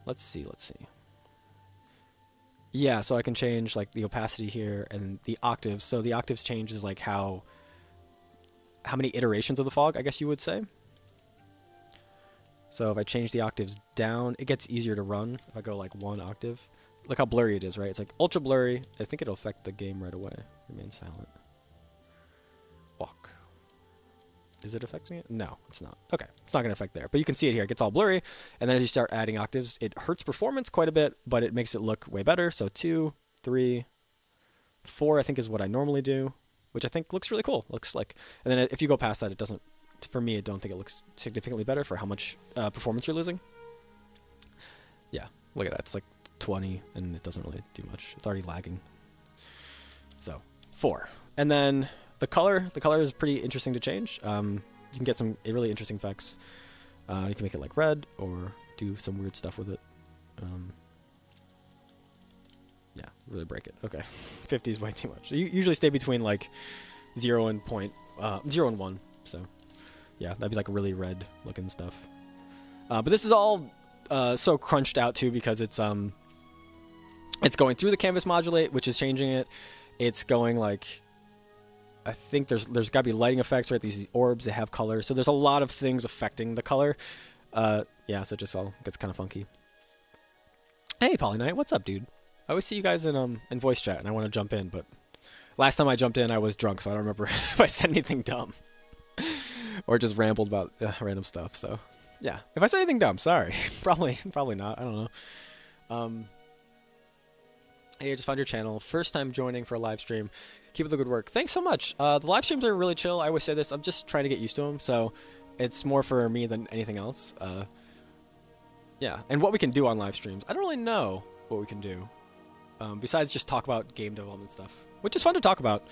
Let's see. Yeah, so I can change like the opacity here and the octaves. So the octaves change is like how many iterations of the fog, I guess you would say. So if I change the octaves down, it gets easier to run. If I go like 1 octave, look how blurry it is, right? It's like ultra blurry. I think it'll affect the game right away. Remain silent. Walk. Is it affecting it? No, it's not. Okay, it's not going to affect there. But you can see it here. It gets all blurry. And then as you start adding octaves, it hurts performance quite a bit, but it makes it look way better. So 2, 3, 4, I think is what I normally do, which I think looks really cool. Looks slick. And then if you go past that, it doesn't, for me, I don't think it looks significantly better for how much performance you're losing. Yeah, look at that. It's like 20, and it doesn't really do much. It's already lagging. So 4. And then the color is pretty interesting to change. You can get some really interesting effects. You can make it like red or do some weird stuff with it. Yeah, really break it. Okay, 50 is way too much. You usually stay between like 0 and 1. So yeah, that'd be like really red looking stuff. But this is all so crunched out too because it's going through the canvas modulate, which is changing it. It's going like, I think there's got to be lighting effects, right? These orbs, they have color. So there's a lot of things affecting the color. Yeah, so it just all gets kind of funky. Hey, Polyknight, what's up, dude? I always see you guys in voice chat, and I want to jump in, but last time I jumped in, I was drunk, so I don't remember if I said anything dumb. Or just rambled about random stuff, so yeah. If I said anything dumb, sorry. Probably not, I don't know. Hey, I just found your channel. First time joining for a live stream. Keep up the good work. Thanks so much. The live streams are really chill. I always say this. I'm just trying to get used to them, so it's more for me than anything else. Yeah, and what we can do on live streams. I don't really know what we can do. Besides just talk about game development stuff, which is fun to talk about.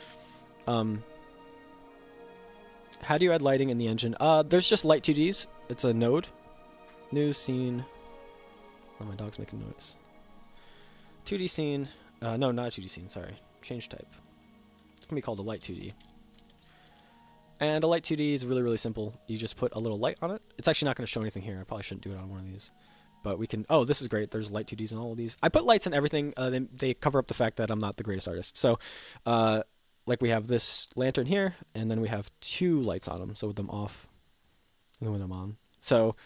How do you add lighting in the engine? There's just light 2Ds. It's a node. New scene. Oh, my dog's making noise. 2D scene. No, not a 2D scene. Sorry. Change type. It's going to be called a light 2D. And a light 2D is really, really simple. You just put a little light on it. It's actually not going to show anything here. I probably shouldn't do it on one of these. But we can... Oh, this is great. There's light 2Ds in all of these. I put lights in everything. They cover up the fact that I'm not the greatest artist. So, like we have this lantern here, and then we have 2 lights on them. So with them off, and then with them on. So,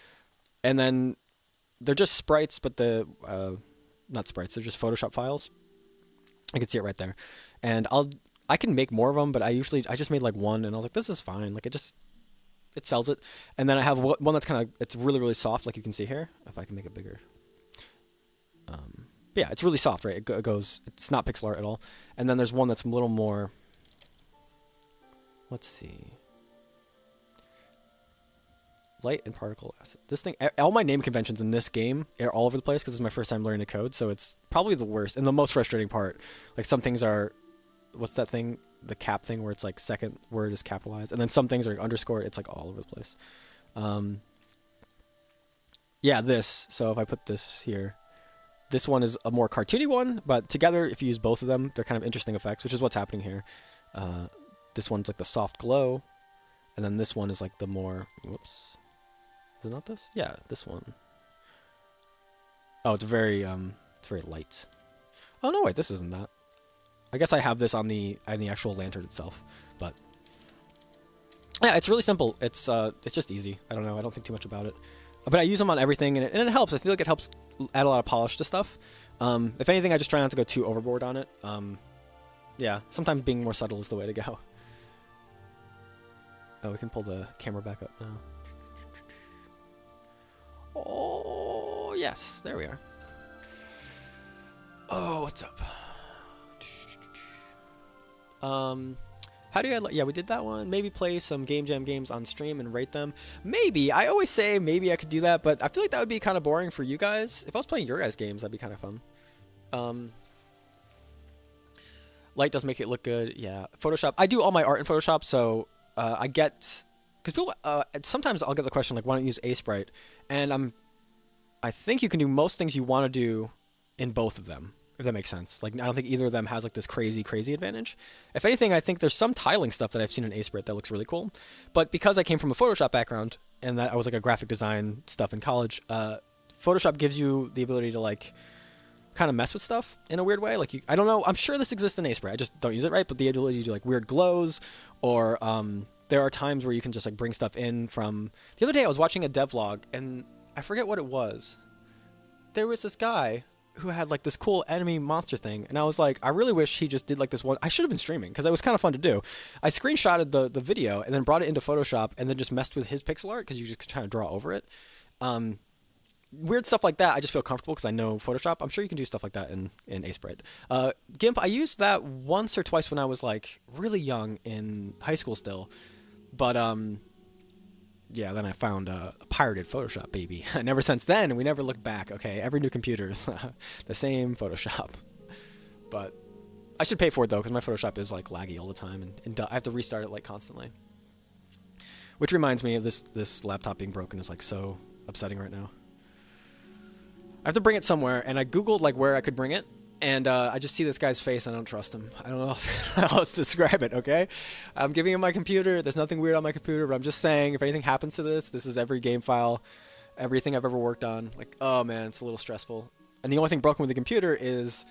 and then they're just sprites, but not sprites. They're just Photoshop files. You can see it right there. And I can make more of them, but I just made like 1, and I was like, this is fine. Like it sells it. And then I have one that's kind of, it's really, really soft, like you can see here. If I can make it bigger. But yeah, it's really soft, right? It's not pixel art at all. And then there's one that's a little more, let's see. Light and particle acid. This thing, all my name conventions in this game are all over the place because it's my first time learning to code, so it's probably the worst and the most frustrating part. Like some things are, what's that thing? The cap thing where it's like second word is capitalized, and then some things are underscored. It's like all over the place. Yeah, this. So if I put this here, this one is a more cartoony one, but together, if you use both of them, they're kind of interesting effects, which is what's happening here. This one's like the soft glow, and then this one is like the more, whoops. Is it not this? Yeah, this one. Oh, it's very light. Oh no, wait, this isn't that. I guess I have this on the actual lantern itself, but yeah, it's really simple. It's just easy. I don't know. I don't think too much about it, but I use them on everything, and it helps. I feel like it helps add a lot of polish to stuff. If anything, I just try not to go too overboard on it. Yeah, sometimes being more subtle is the way to go. Oh, we can pull the camera back up now. Oh, yes. There we are. Oh, what's up? How do you... Yeah, we did that one. Maybe play some Game Jam games on stream and rate them. Maybe. I always say maybe I could do that, but I feel like that would be kind of boring for you guys. If I was playing your guys' games, that'd be kind of fun. Light does make it look good. Yeah. Photoshop. I do all my art in Photoshop, so I get... Because people... sometimes I'll get the question, like, why don't you use Aseprite? And I think you can do most things you want to do in both of them, if that makes sense. Like, I don't think either of them has, like, this crazy advantage. If anything, I think there's some tiling stuff that I've seen in Aseprite that looks really cool. But because I came from a Photoshop background, and that I was, like, a graphic design stuff in college, Photoshop gives you the ability to, like, kind of mess with stuff in a weird way. Like, I don't know, I'm sure this exists in Aseprite, I just don't use it right, but the ability to do, like, weird glows, or, there are times where you can just, like, bring stuff in from... The other day I was watching a devlog, and I forget what it was. There was this guy who had like this cool enemy monster thing, and I was like, I really wish he just did like this one. I should have been streaming because it was kind of fun to do. I screenshotted the video and then brought it into Photoshop and then just messed with his pixel art because you just trying to draw over it. Weird stuff like that, I just feel comfortable because I know Photoshop. I'm sure you can do stuff like that in Aseprite. GIMP, I used that once or twice when I was like really young in high school still, but yeah, then I found a pirated Photoshop, baby. And ever since then, we never looked back. Okay, every new computer is the same Photoshop. But I should pay for it though because my Photoshop is like laggy all the time, and I have to restart it like constantly. Which reminds me of this laptop being broken is like so upsetting right now. I have to bring it somewhere, and I googled like where I could bring it, and I just see this guy's face, and I don't trust him. I don't know how else to describe it, okay? I'm giving him my computer. There's nothing weird on my computer, but I'm just saying if anything happens to this is every game file, everything I've ever worked on. Like, oh man, it's a little stressful. And the only thing broken with the computer is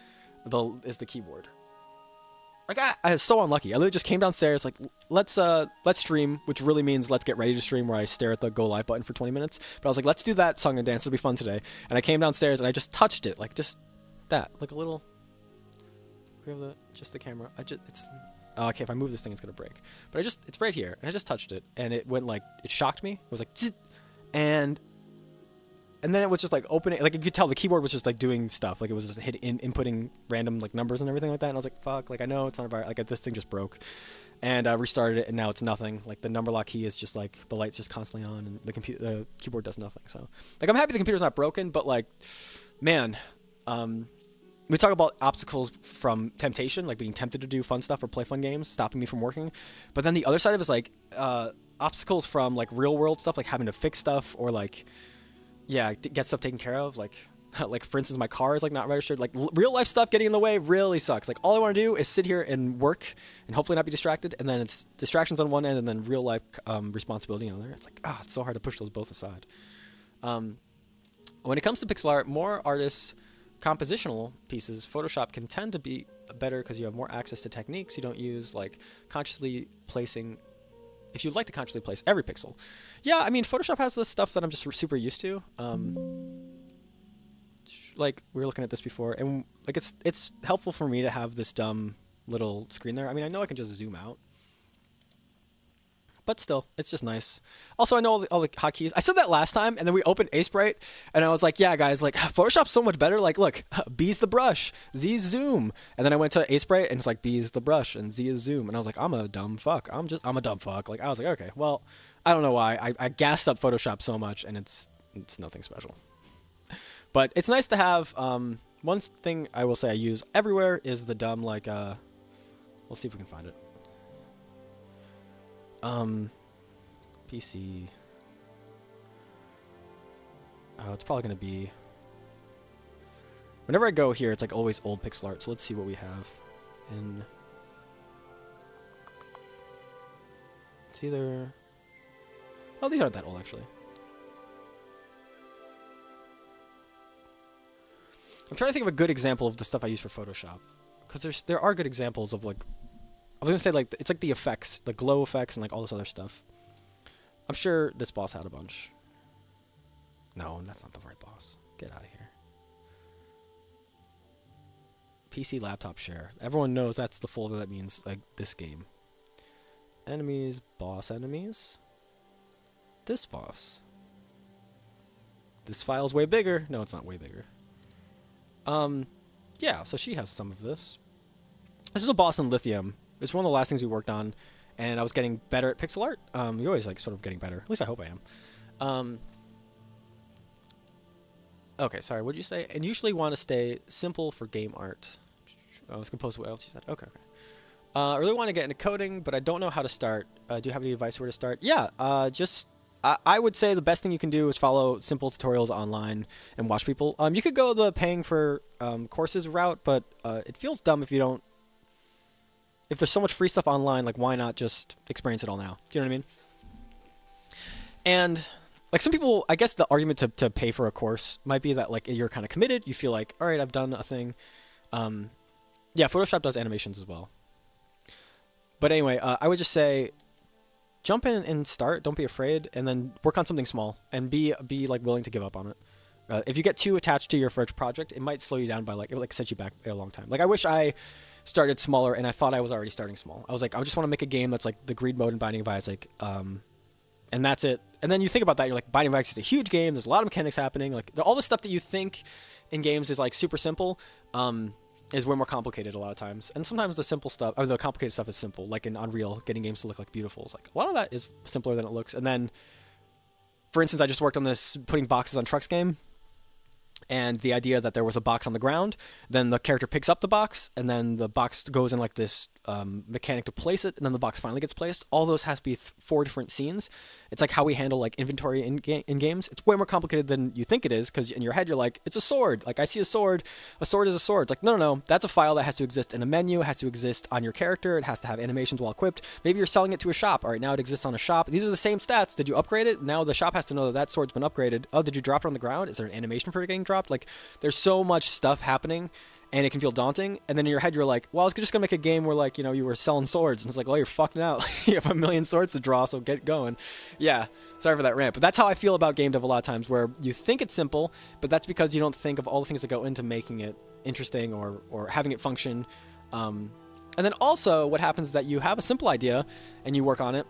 the keyboard. Like, I was so unlucky. I literally just came downstairs, like, let's stream, which really means let's get ready to stream, where I stare at the go live button for 20 minutes. But I was like, let's do that song and dance. It'll be fun today. And I came downstairs and I just touched it, like just that, like a little. We have just the camera. Okay, if I move this thing, it's gonna break. But it's right here, and I just touched it, and it went like, it shocked me. It was like, tsk, and then it was just like opening, like you could tell the keyboard was just like doing stuff, like it was just inputting random like numbers and everything like that. And I was like, fuck, like I know it's not a virus, like this thing just broke, and I restarted it, and now it's nothing. Like the number lock key is just like the light's just constantly on, and the keyboard does nothing. So like I'm happy the computer's not broken, but like, man, we talk about obstacles from temptation, like being tempted to do fun stuff or play fun games, stopping me from working. But then the other side of it is like obstacles from like real world stuff, like having to fix stuff or like. Yeah, get stuff taken care of, like for instance, my car is like not registered. Like real life stuff getting in the way really sucks. Like all I want to do is sit here and work and hopefully not be distracted, and then it's distractions on one end and then real life responsibility on the other. It's like it's so hard to push those both aside. When it comes to pixel art, more artists' compositional pieces, Photoshop can tend to be better because you have more access to techniques. You don't use like consciously placing. If you'd like to consciously place every pixel. Yeah, I mean, Photoshop has this stuff that I'm just super used to. Like, we were looking at this before, and like it's helpful for me to have this dumb little screen there. I mean, I know I can just zoom out. But still, it's just nice. Also, I know all the hotkeys. I said that last time, and then we opened Aseprite, and I was like, yeah, guys, like, Photoshop's so much better. Like, look, B's the brush, Z's zoom. And then I went to Aseprite, and it's like, B's the brush, and Z is zoom. And I was like, I'm a dumb fuck. I'm a dumb fuck. Like, I was like, okay, well, I don't know why. I gassed up Photoshop so much, and it's nothing special. But it's nice to have, one thing I will say I use everywhere is the dumb, like, we'll see if we can find it. PC. Oh, it's probably gonna be. Whenever I go here, it's like always old pixel art. So let's see what we have. It's either. Oh, these aren't that old actually. I'm trying to think of a good example of the stuff I use for Photoshop, because there are good examples of like. I was gonna say like it's like the effects, the glow effects, and like all this other stuff. I'm sure this boss had a bunch. No, that's not the right boss. Get out of here. PC laptop share. Everyone knows that's the folder that means like this game. Enemies, boss enemies. This boss. This file's way bigger. No, it's not way bigger. Yeah, so she has some of this. This is a boss in Lithium. It's one of the last things we worked on, and I was getting better at pixel art. You're always like sort of getting better. At least I hope I am. Okay, sorry. What did you say? And usually want to stay simple for game art. Oh, it's composed. What else you said? Okay. I really want to get into coding, but I don't know how to start. Do you have any advice where to start? Yeah. I would say the best thing you can do is follow simple tutorials online and watch people. You could go the paying for courses route, but it feels dumb if you don't. If there's so much free stuff online, like why not just experience it all now? Do you know what I mean? And like some people, I guess the argument to pay for a course might be that like you're kind of committed. You feel like, all right, I've done a thing. Yeah, Photoshop does animations as well. But anyway, I would just say jump in and start. Don't be afraid, and then work on something small and be like willing to give up on it. If you get too attached to your first project, it might slow you down by like it will like set you back a long time. Like I wish I started smaller, and I thought I was already starting small. I was like, I just want to make a game that's like the Greed Mode in Binding of Isaac, and that's it. And then you think about that, you're like, Binding of Isaac is a huge game. There's a lot of mechanics happening. Like all the stuff that you think in games is like super simple, is way more complicated a lot of times. And sometimes the simple stuff, or the complicated stuff, is simple. Like in Unreal, getting games to look like beautiful. It's like a lot of that is simpler than it looks. And then, for instance, I just worked on this putting boxes on trucks game. And the idea that there was a box on the ground, then the character picks up the box, and then the box goes in like this mechanic to place it, and then the box finally gets placed. All those has to be 4 different scenes. It's like how we handle like inventory in games. It's way more complicated than you think it is, because in your head you're like, it's a sword. Like I see a sword is a sword. It's like, no, that's a file that has to exist in a menu. It has to exist on your character. It has to have animations while equipped. Maybe you're selling it to a shop. All right, now it exists on a shop. These are the same stats. Did you upgrade it? Now the shop has to know that that sword's been upgraded. Oh, did you drop it on the ground? Is there an animation for it getting dropped? Like there's so much stuff happening, and it can feel daunting. And then in your head you're like, well, I was just gonna make a game where like, you were selling swords, and it's like, well, you're fucked now. You have a million swords to draw, so get going. Yeah, sorry for that rant, but that's how I feel about game dev a lot of times, where you think it's simple, but that's because you don't think of all the things that go into making it interesting or having it function. And then also what happens is that you have a simple idea and you work on it,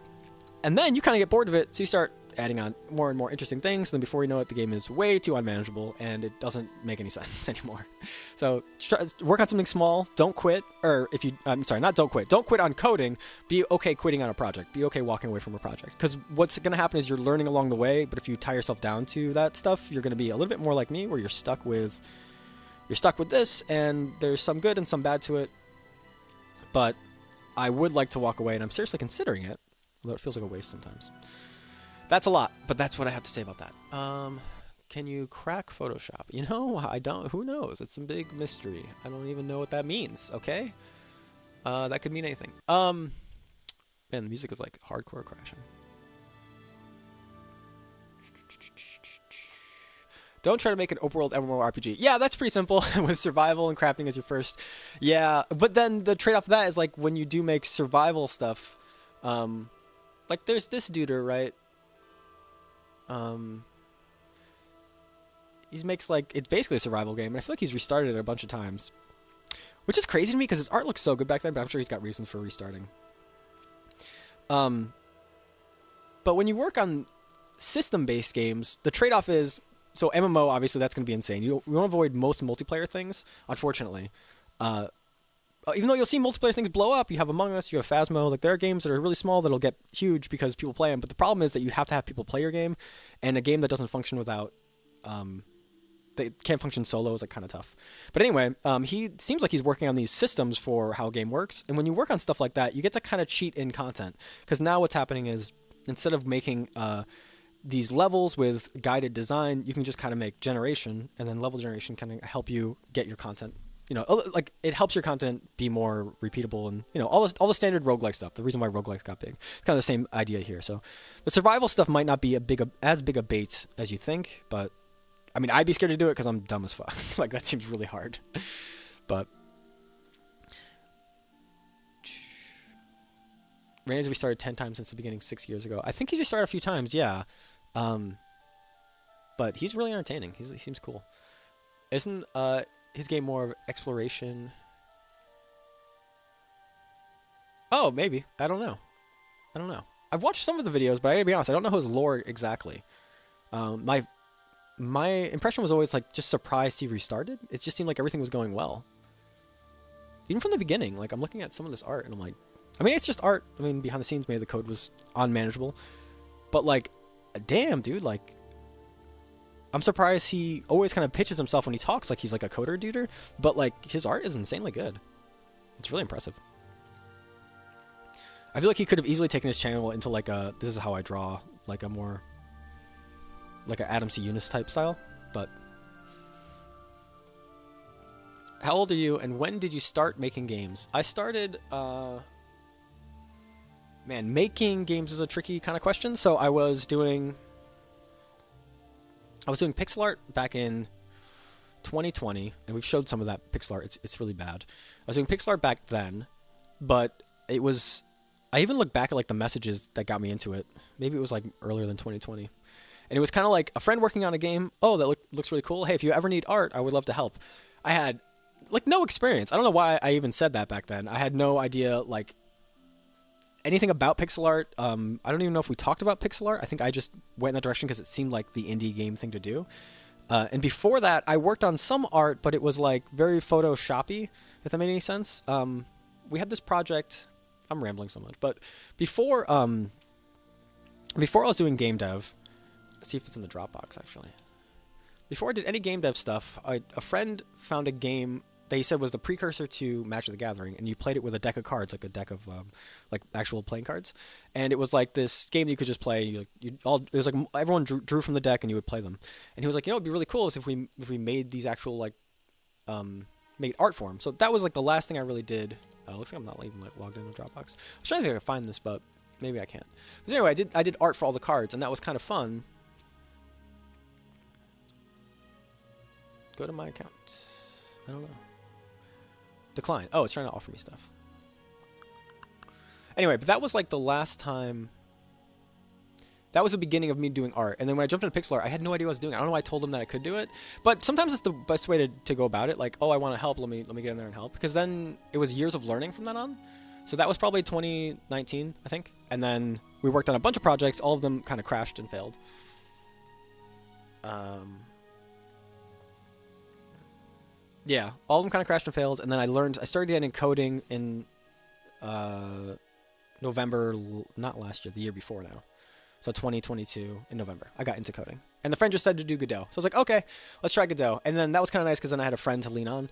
and then you kind of get bored of it, so you start adding on more and more interesting things. Then before you know it, the game is way too unmanageable and it doesn't make any sense anymore. So work on something small. Don't quit. Or if you, I'm sorry, not don't quit. Don't quit on coding. Be okay quitting on a project. Be okay walking away from a project. Because what's going to happen is you're learning along the way. But if you tie yourself down to that stuff, you're going to be a little bit more like me, where you're stuck with this, and there's some good and some bad to it. But I would like to walk away, and I'm seriously considering it, although it feels like a waste sometimes. That's a lot, but that's what I have to say about that. Can you crack Photoshop? I don't. Who knows? It's some big mystery. I don't even know what that means, okay? That could mean anything. Man, the music is like hardcore crashing. Don't try to make an open world MMORPG. Yeah, that's pretty simple, with survival and crafting as your first. Yeah, but then the trade-off of that is like when you do make survival stuff, like there's this duder, right? He makes like, it's basically a survival game, and I feel like he's restarted it a bunch of times, which is crazy to me because his art looked so good back then, but I'm sure he's got reasons for restarting. But when you work on system-based games, the trade-off is, so MMO, obviously that's going to be insane. You want to avoid most multiplayer things, unfortunately. Even though you'll see multiplayer things blow up, you have Among Us, you have Phasmo, like there are games that are really small that'll get huge because people play them, but the problem is that you have to have people play your game, and a game that doesn't function without, they can't function solo is like kind of tough. But anyway, he seems like he's working on these systems for how a game works, and when you work on stuff like that, you get to kind of cheat in content, because now what's happening is, instead of making these levels with guided design, you can just kind of make generation, and then level generation kind of help you get your content. Like it helps your content be more repeatable, and all the standard roguelike stuff. The reason why roguelikes got big. It's kind of the same idea here. So the survival stuff might not be as big a bait as you think, but I mean, I'd be scared to do it because I'm dumb as fuck. Like that seems really hard. But Randy's restarted 10 times since the beginning 6 years ago. I think he just started a few times, yeah. But he's really entertaining. He seems cool. Isn't his game more of exploration? Oh, maybe. I don't know. I've watched some of the videos, but I gotta be honest, I don't know his lore exactly. My impression was always like just surprised he restarted. It just seemed like everything was going well. Even from the beginning, like I'm looking at some of this art and I'm like, I mean, it's just art. I mean, behind the scenes, maybe the code was unmanageable, but like, damn, dude, like, I'm surprised he always kind of pitches himself when he talks like he's like a coder duder, but like his art is insanely good. It's really impressive. I feel like he could have easily taken his channel into like a, this is how I draw, like a more, like a Adam C. Eunice type style, but. How old are you, and when did you start making games? I started, man, making games is a tricky kind of question. So I was doing pixel art back in 2020, and we've showed some of that pixel art. It's really bad. I was doing pixel art back then, but I I even look back at like the messages that got me into it. Maybe it was like earlier than 2020. And it was kind of like a friend working on a game. Oh, that looks really cool. Hey, if you ever need art, I would love to help. I had like no experience. I don't know why I even said that back then. I had no idea like anything about pixel art. I don't even know if we talked about pixel art. I think I just went in that direction because it seemed like the indie game thing to do. And before that, I worked on some art, but it was like very Photoshoppy, if that made any sense. We had this project. I'm rambling so much, but before I was doing game dev, let's see if it's in the Dropbox actually. Before I did any game dev stuff, a friend found a game that he said was the precursor to Magic the Gathering, and you played it with a deck of cards, like a deck of like actual playing cards, and it was like this game you could just play. It was like everyone drew from the deck, and you would play them. And he was like, you know, it'd be really cool if we made these actual like made art for him. So that was like the last thing I really did. Looks like I'm not even like logged into Dropbox. I was trying to think if I can find this, but maybe I can't. But anyway, I did art for all the cards, and that was kind of fun. Go to my account. I don't know. Decline. Oh, it's trying to offer me stuff. Anyway, but that was like the last time. That was the beginning of me doing art. And then when I jumped into pixel art, I had no idea what I was doing. I don't know why I told them that I could do it. But sometimes it's the best way to go about it. Like, oh, I want to help. Let me get in there and help. Because then it was years of learning from that on. So that was probably 2019, I think. And then we worked on a bunch of projects. All of them kind of crashed and failed. Yeah, all of them kind of crashed and failed. And then I started getting coding in November, not last year, the year before now. So 2022 in November, I got into coding. And the friend just said to do Godot. So I was like, okay, let's try Godot. And then that was kind of nice because then I had a friend to lean on,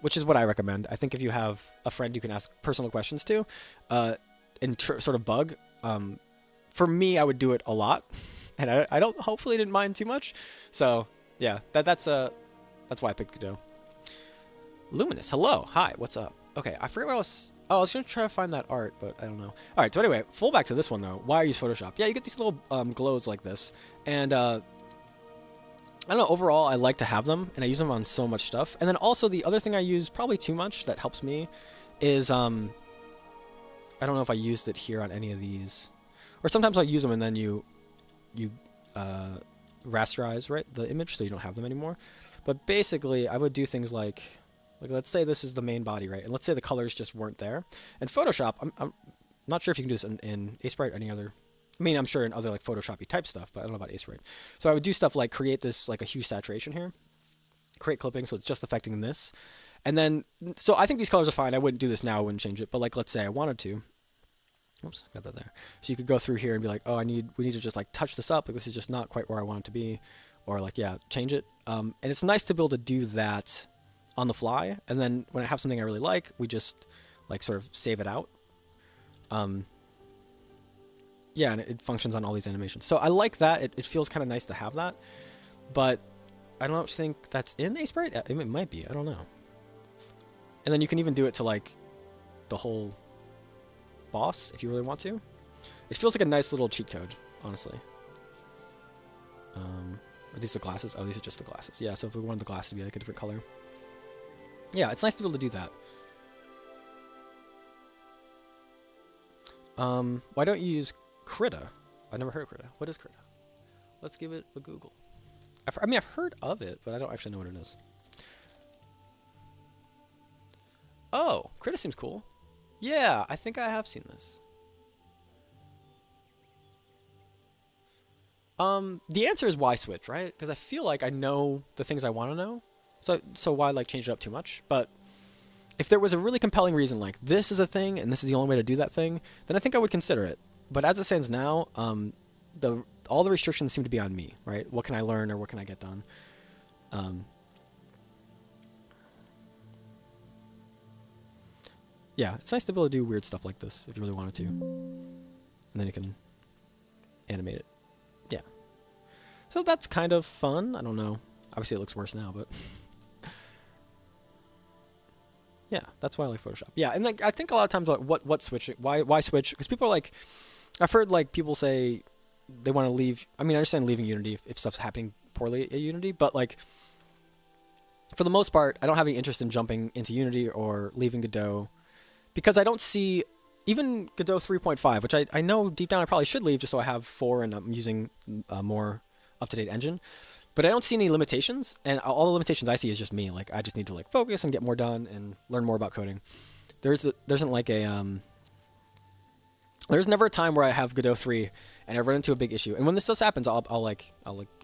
which is what I recommend. I think if you have a friend you can ask personal questions to and sort of bug, for me, I would do it a lot. And I hopefully didn't mind too much. So yeah, that's why I picked Godot. Luminous, hello, hi, what's up? Okay, I forget what I was... Oh, I was going to try to find that art, but I don't know. All right, so anyway, full back to this one, though. Why I use Photoshop? Yeah, you get these little glows like this. And, I don't know, overall, I like to have them, and I use them on so much stuff. And then also, the other thing I use probably too much that helps me is, I don't know if I used it here on any of these. Or sometimes I'll use them, and then you rasterize, right, the image, so you don't have them anymore. But basically, I would do things like let's say this is the main body, right? And let's say the colors just weren't there. And Photoshop, I'm not sure if you can do this in Aseprite or any other. I mean, I'm sure in other like Photoshop-y type stuff, but I don't know about Aseprite. So I would do stuff like create this like a hue saturation here, create clipping so it's just affecting this, and then so I think these colors are fine. I wouldn't do this now. I wouldn't change it. But like let's say I wanted to. Oops, got that there. So you could go through here and be like, oh, we need to just like touch this up. Like this is just not quite where I want it to be, or like yeah, change it. And it's nice to be able to do that on the fly, and then when I have something I really like, we just like sort of save it out. Yeah, and it functions on all these animations. So I like that. It feels kind of nice to have that, but I don't think that's in Aseprite. It might be. I don't know. And then you can even do it to like the whole boss if you really want to. It feels like a nice little cheat code, honestly. Are these the glasses? Oh, these are just the glasses. Yeah, so if we wanted the glasses to be like a different color. Yeah, it's nice to be able to do that. Why don't you use Krita? I've never heard of Krita. What is Krita? Let's give it a Google. I mean, I've heard of it, but I don't actually know what it is. Oh, Krita seems cool. Yeah, I think I have seen this. The answer is why switch, right? Because I feel like I know the things I want to know. So why like change it up too much? But if there was a really compelling reason, like this is a thing and this is the only way to do that thing, then I think I would consider it. But as it stands now, all the restrictions seem to be on me, right? What can I learn or what can I get done? Yeah, it's nice to be able to do weird stuff like this if you really wanted to, and then you can animate it. Yeah. So that's kind of fun. I don't know. Obviously, it looks worse now, but. Yeah, that's why I like Photoshop. Yeah, and like I think a lot of times like what switch? Why switch? Because people are like, I've heard like people say they want to leave. I mean, I understand leaving Unity if stuff's happening poorly at Unity, but like for the most part, I don't have any interest in jumping into Unity or leaving Godot because I don't see even Godot 3.5, which I know deep down I probably should leave just so I have 4 and I'm using a more up-to-date engine. But I don't see any limitations, and all the limitations I see is just me. Like, I just need to like focus and get more done and learn more about coding. There's never a time where I have Godot 3 and I run into a big issue. And when this does happens, I'll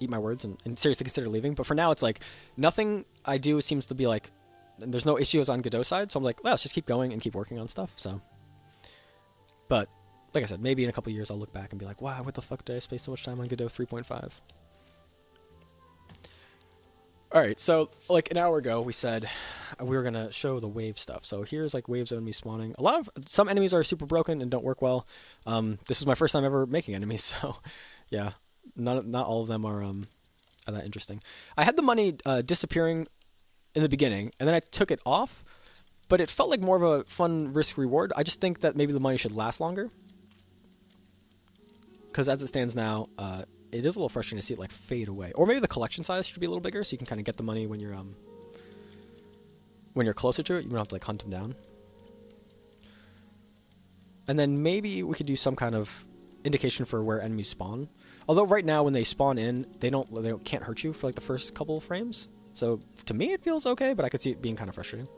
eat my words and seriously consider leaving. But for now, it's like nothing I do seems to be like, there's no issues on Godot side. So I'm like, well, let's just keep going and keep working on stuff. So, but like I said, maybe in a couple of years I'll look back and be like, wow, what the fuck did I spend so much time on Godot 3.5? All right, so like an hour ago, we said we were gonna show the wave stuff. So here's like waves of enemies spawning. Some enemies are super broken and don't work well. This is my first time ever making enemies, so yeah, not all of them are that interesting. I had the money disappearing in the beginning, and then I took it off, but it felt like more of a fun risk reward. I just think that maybe the money should last longer, because as it stands now, it is a little frustrating to see it like fade away. Or maybe the collection size should be a little bigger so you can kind of get the money when you're closer to it. You don't have to like hunt them down. And then maybe we could do some kind of indication for where enemies spawn. Although right now when they spawn in, they can't hurt you for like the first couple of frames. So to me it feels okay, but I could see it being kind of frustrating.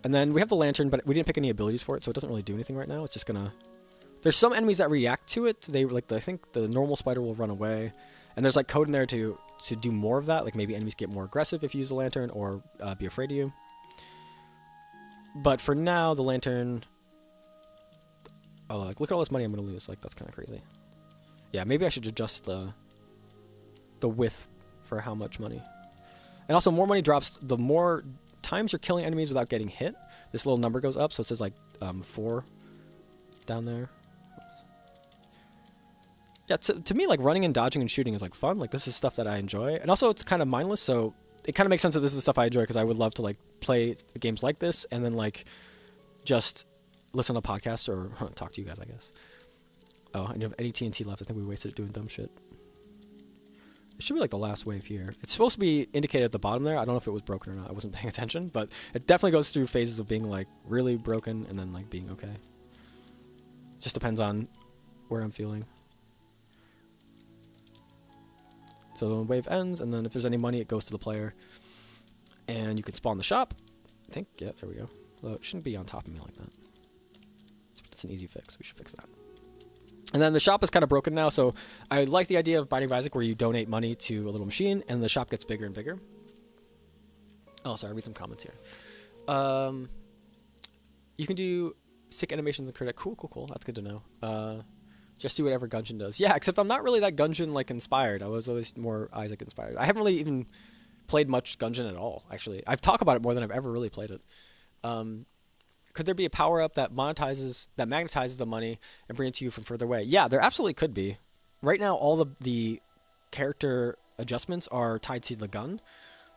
And then we have the lantern, but we didn't pick any abilities for it, so it doesn't really do anything right now. It's just gonna... There's some enemies that react to it. I think the normal spider will run away, and there's like code in there to do more of that. Like maybe enemies get more aggressive if you use the lantern, or be afraid of you. But for now, the lantern... Oh, like look at all this money I'm gonna lose. Like that's kind of crazy. Yeah, maybe I should adjust the width for how much money. And also, more money drops the more times you're killing enemies without getting hit. This little number goes up, so it says like 4 down there. Yeah, to me, like running and dodging and shooting is like fun. Like this is stuff that I enjoy, and also it's kind of mindless. So it kind of makes sense that this is the stuff I enjoy, because I would love to like play games like this and then like just listen to podcasts or talk to you guys, I guess. Oh, and you have any TNT left. I think we wasted it doing dumb shit. It should be like the last wave here. It's supposed to be indicated at the bottom there. I don't know if it was broken or not. I wasn't paying attention, but it definitely goes through phases of being like really broken and then like being okay. It just depends on where I'm feeling. So the wave ends, and then if there's any money, it goes to the player. And you can spawn the shop. I think, yeah, there we go. Well, it shouldn't be on top of me like that. It's an easy fix. We should fix that. And then the shop is kind of broken now, so I like the idea of Binding of Isaac where you donate money to a little machine, and the shop gets bigger and bigger. Oh, sorry, read some comments here. You can do sick animations and critic. Cool. That's good to know. Just do whatever Gungeon does. Yeah, except I'm not really that Gungeon like inspired. I was always more Isaac inspired. I haven't really even played much Gungeon at all, actually. I've talked about it more than I've ever really played it. Could there be a power-up that magnetizes the money and brings it to you from further away? Yeah, there absolutely could be. Right now, all the character adjustments are tied to the gun,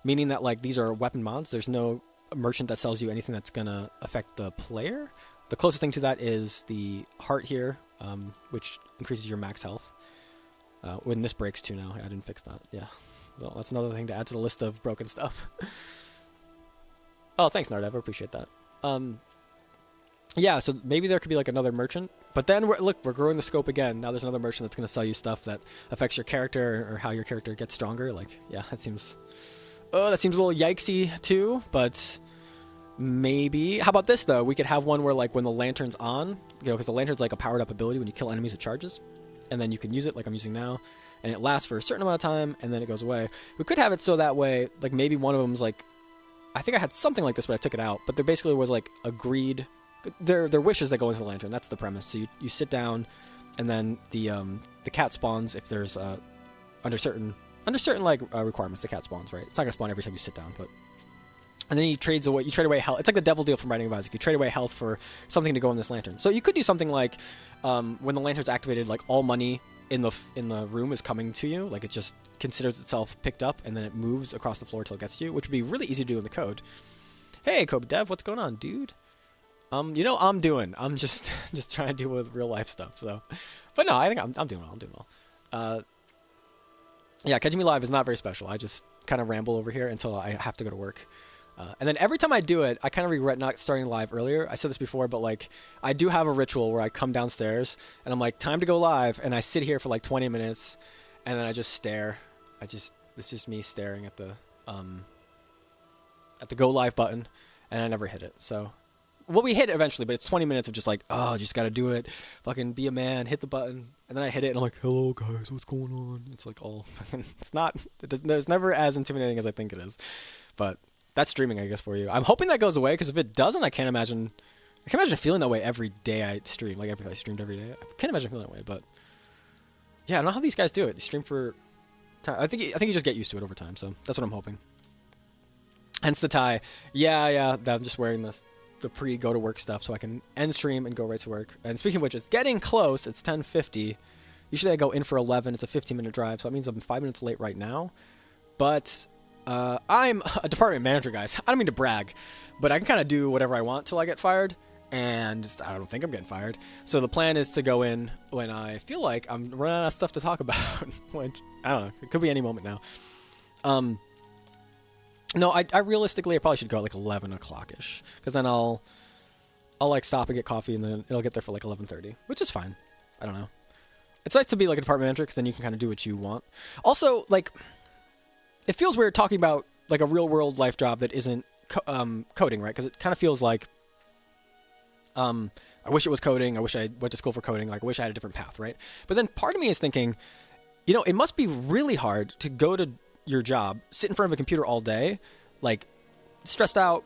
meaning that like these are weapon mods. There's no merchant that sells you anything that's gonna affect the player. The closest thing to that is the heart here, which increases your max health. When this breaks too now, I didn't fix that. Yeah, well, that's another thing to add to the list of broken stuff. Oh, thanks, Nardev. I appreciate that. Yeah, so maybe there could be like another merchant, but then we're growing the scope again. Now there's another merchant that's going to sell you stuff that affects your character or how your character gets stronger. Like, yeah, that seems a little yikesy too, but maybe. How about this though? We could have one where like when the lantern's on, because the lantern's like a powered up ability. When you kill enemies, it charges, and then you can use it like I'm using now, and it lasts for a certain amount of time, and then it goes away. We could have it so that way, like maybe one of them's like, I think I had something like this, but I took it out. But there basically was like agreed. They're wishes that go into the lantern. That's the premise. So you sit down, and then the cat spawns if there's under certain like requirements. The cat spawns, right? It's not gonna spawn every time you sit down, but and then you trade away health. It's like the devil deal from Binding of Isaac. You trade away health for something to go in this lantern. So you could do something like when the lantern's activated, like all money in the room is coming to you. Like it just considers itself picked up, and then it moves across the floor till it gets to you, which would be really easy to do in the code. Hey, Kobe Dev, what's going on, dude? I'm just trying to deal with real life stuff. So, but no, I think I'm doing well. I'm doing well. Yeah, catching me live is not very special. I just kind of ramble over here until I have to go to work. And then every time I do it, I kind of regret not starting live earlier. I said this before, but like I do have a ritual where I come downstairs and I'm like, time to go live, and I sit here for like 20 minutes, and then I just stare. It's just me staring at the go live button, and I never hit it. So, well, we hit it eventually, but it's 20 minutes of just like, oh, just gotta do it, fucking be a man, hit the button, and then I hit it, and I'm like, hello guys, what's going on? It's like all, it's not, there's never as intimidating as I think it is, but. That's streaming, I guess, for you. I'm hoping that goes away, because if it doesn't, I can't imagine feeling that way every day I stream. Like, if I streamed every day, I can't imagine feeling that way. But yeah, I don't know how these guys do it. They stream for time. I think you just get used to it over time. So that's what I'm hoping. Hence the tie. Yeah. I'm just wearing the pre-go to work stuff so I can end stream and go right to work. And speaking of which, it's getting close. It's 10:50. Usually I go in for 11. It's a 15-minute drive, so that means I'm 5 minutes late right now. But I'm a department manager, guys. I don't mean to brag, but I can kind of do whatever I want till I get fired, and I don't think I'm getting fired. So the plan is to go in when I feel like I'm running out of stuff to talk about, which, I don't know, it could be any moment now. No, I realistically, I probably should go at like 11 o'clock-ish, because then I'll like stop and get coffee, and then it'll get there for like 11:30, which is fine. I don't know. It's nice to be like a department manager, because then you can kind of do what you want. Also, like, it feels weird talking about like a real world life job that isn't coding, right? Because it kind of feels like I wish it was coding. I wish I went to school for coding. Like, I wish I had a different path, right? But then part of me is thinking, you know, it must be really hard to go to your job, sit in front of a computer all day, like stressed out,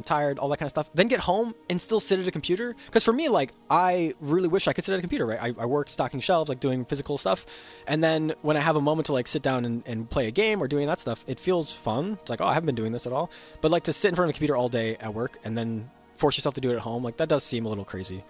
tired, all that kind of stuff, then get home and still sit at a computer. Because for me, like, I really wish I could sit at a computer, right? I work stocking shelves, like doing physical stuff, and then when I have a moment to like sit down and play a game or doing that stuff, it feels fun. It's like, oh, I haven't been doing this at all. But like to sit in front of a computer all day at work and then force yourself to do it at home, like that does seem a little crazy.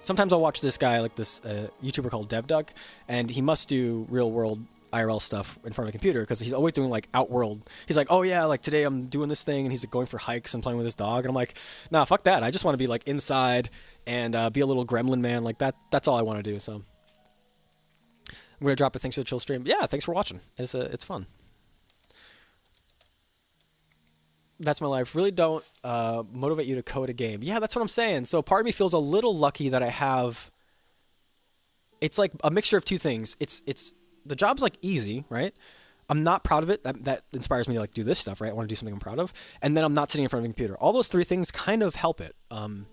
Sometimes I'll watch this guy, like this YouTuber called DevDuck, and he must do real world IRL stuff in front of a computer, because he's always doing like Outworld. He's like, oh yeah, like today I'm doing this thing, and he's like going for hikes and playing with his dog, and I'm like, nah, fuck that. I just want to be like inside and be a little gremlin man. Like that's all I want to do. So I'm gonna drop a thanks for the chill stream. Yeah, thanks for watching. It's fun. That's my life. Really don't motivate you to code a game. Yeah, that's what I'm saying. So part of me feels a little lucky that I have. It's like a mixture of two things. It's the job's like easy, right? I'm not proud of it. That inspires me to like do this stuff, right? I want to do something I'm proud of. And then I'm not sitting in front of a computer. All those three things kind of help it. And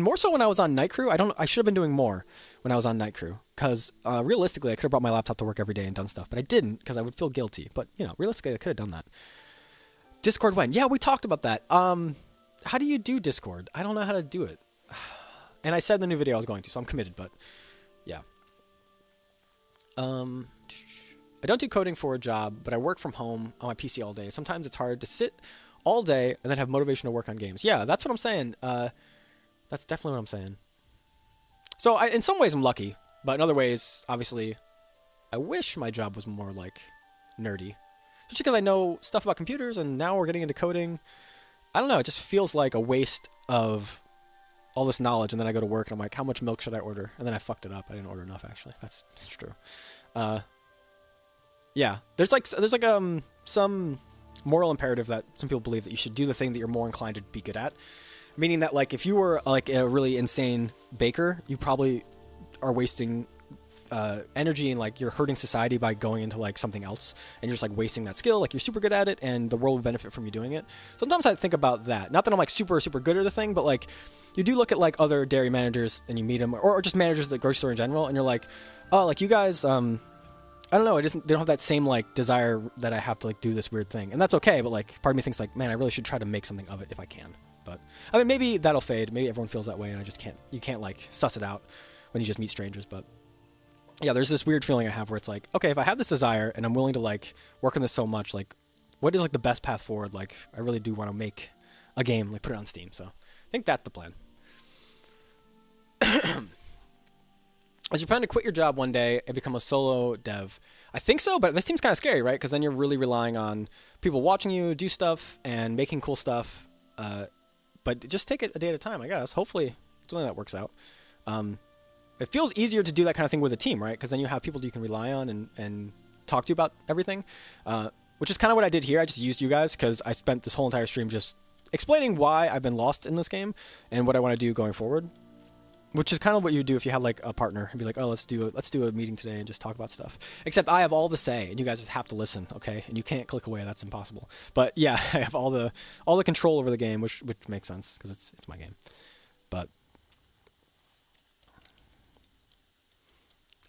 more so when I was on Night Crew. I should have been doing more when I was on Night Crew, because realistically I could have brought my laptop to work every day and done stuff, but I didn't, because I would feel guilty. But you know, realistically I could have done that. Discord when? Yeah, we talked about that. How do you do Discord? I don't know how to do it. And I said in the new video I was going to, so I'm committed, but yeah. I don't do coding for a job, but I work from home on my PC all day. Sometimes it's hard to sit all day and then have motivation to work on games. Yeah, that's what I'm saying. That's definitely what I'm saying. So in some ways I'm lucky, but in other ways, obviously, I wish my job was more like nerdy. Especially because I know stuff about computers, and now we're getting into coding. I don't know, it just feels like a waste of all this knowledge, and then I go to work and I'm like, how much milk should I order? And then I fucked it up. I didn't order enough, actually. That's true. Yeah, there's like some moral imperative that some people believe that you should do the thing that you're more inclined to be good at. Meaning that like if you were like a really insane baker, you probably are wasting energy, and like you're hurting society by going into like something else, and you're just like wasting that skill. Like you're super good at it, and the world would benefit from you doing it. Sometimes I think about that. Not that I'm like super good at the thing, but like you do look at like other dairy managers and you meet them, or just managers at the grocery store in general, and you're like, oh, like you guys, I don't know, they don't have that same like desire that I have to like do this weird thing, and that's okay. But like part of me thinks like, man, I really should try to make something of it if I can. But I mean, maybe that'll fade. Maybe everyone feels that way, and I just can't. You can't like suss it out when you just meet strangers. But yeah, there's this weird feeling I have where it's like, okay, if I have this desire and I'm willing to like work on this so much, like, what is like the best path forward? Like, I really do want to make a game, like put it on Steam. So I think that's the plan. As you plan to quit your job one day and become a solo dev, I think so, but this seems kind of scary, right? Because then you're really relying on people watching you do stuff and making cool stuff. But just take it a day at a time, I guess. Hopefully, something that works out. It feels easier to do that kind of thing with a team, right? Because then you have people you can rely on and talk to about everything. which is kind of what I did here. I just used you guys because I spent this whole entire stream just explaining why I've been lost in this game and what I want to do going forward. Which is kind of what you would do if you had like a partner and be like, oh, let's do a meeting today and just talk about stuff. Except I have all the say and you guys just have to listen, okay? And you can't click away. That's impossible. But yeah, I have all the control over the game, which makes sense because it's my game. But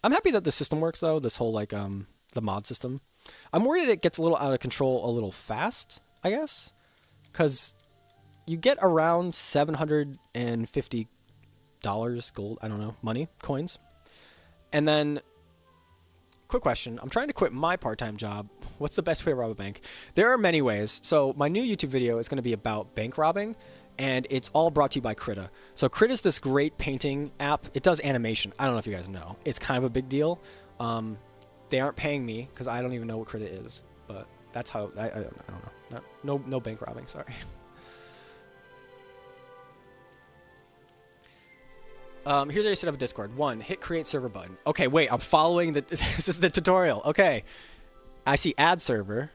I'm happy that the system works though. This whole like the mod system. I'm worried it gets a little out of control a little fast, I guess, because you get around $750 gold, I don't know, money, coins. And then, quick question, I'm trying to quit my part-time job. What's the best way to rob a bank? There are many ways. So my new YouTube video is going to be about bank robbing, and it's all brought to you by Krita. So Krita is this great painting app. It does animation. I don't know if you guys know. It's kind of a big deal. They aren't paying me because I don't even know what Krita is, but that's how, I don't know. No bank robbing, sorry. Here's how you set up a Discord. 1, hit create server button. Okay, wait, I'm following the, this is the tutorial. Okay. I see add server.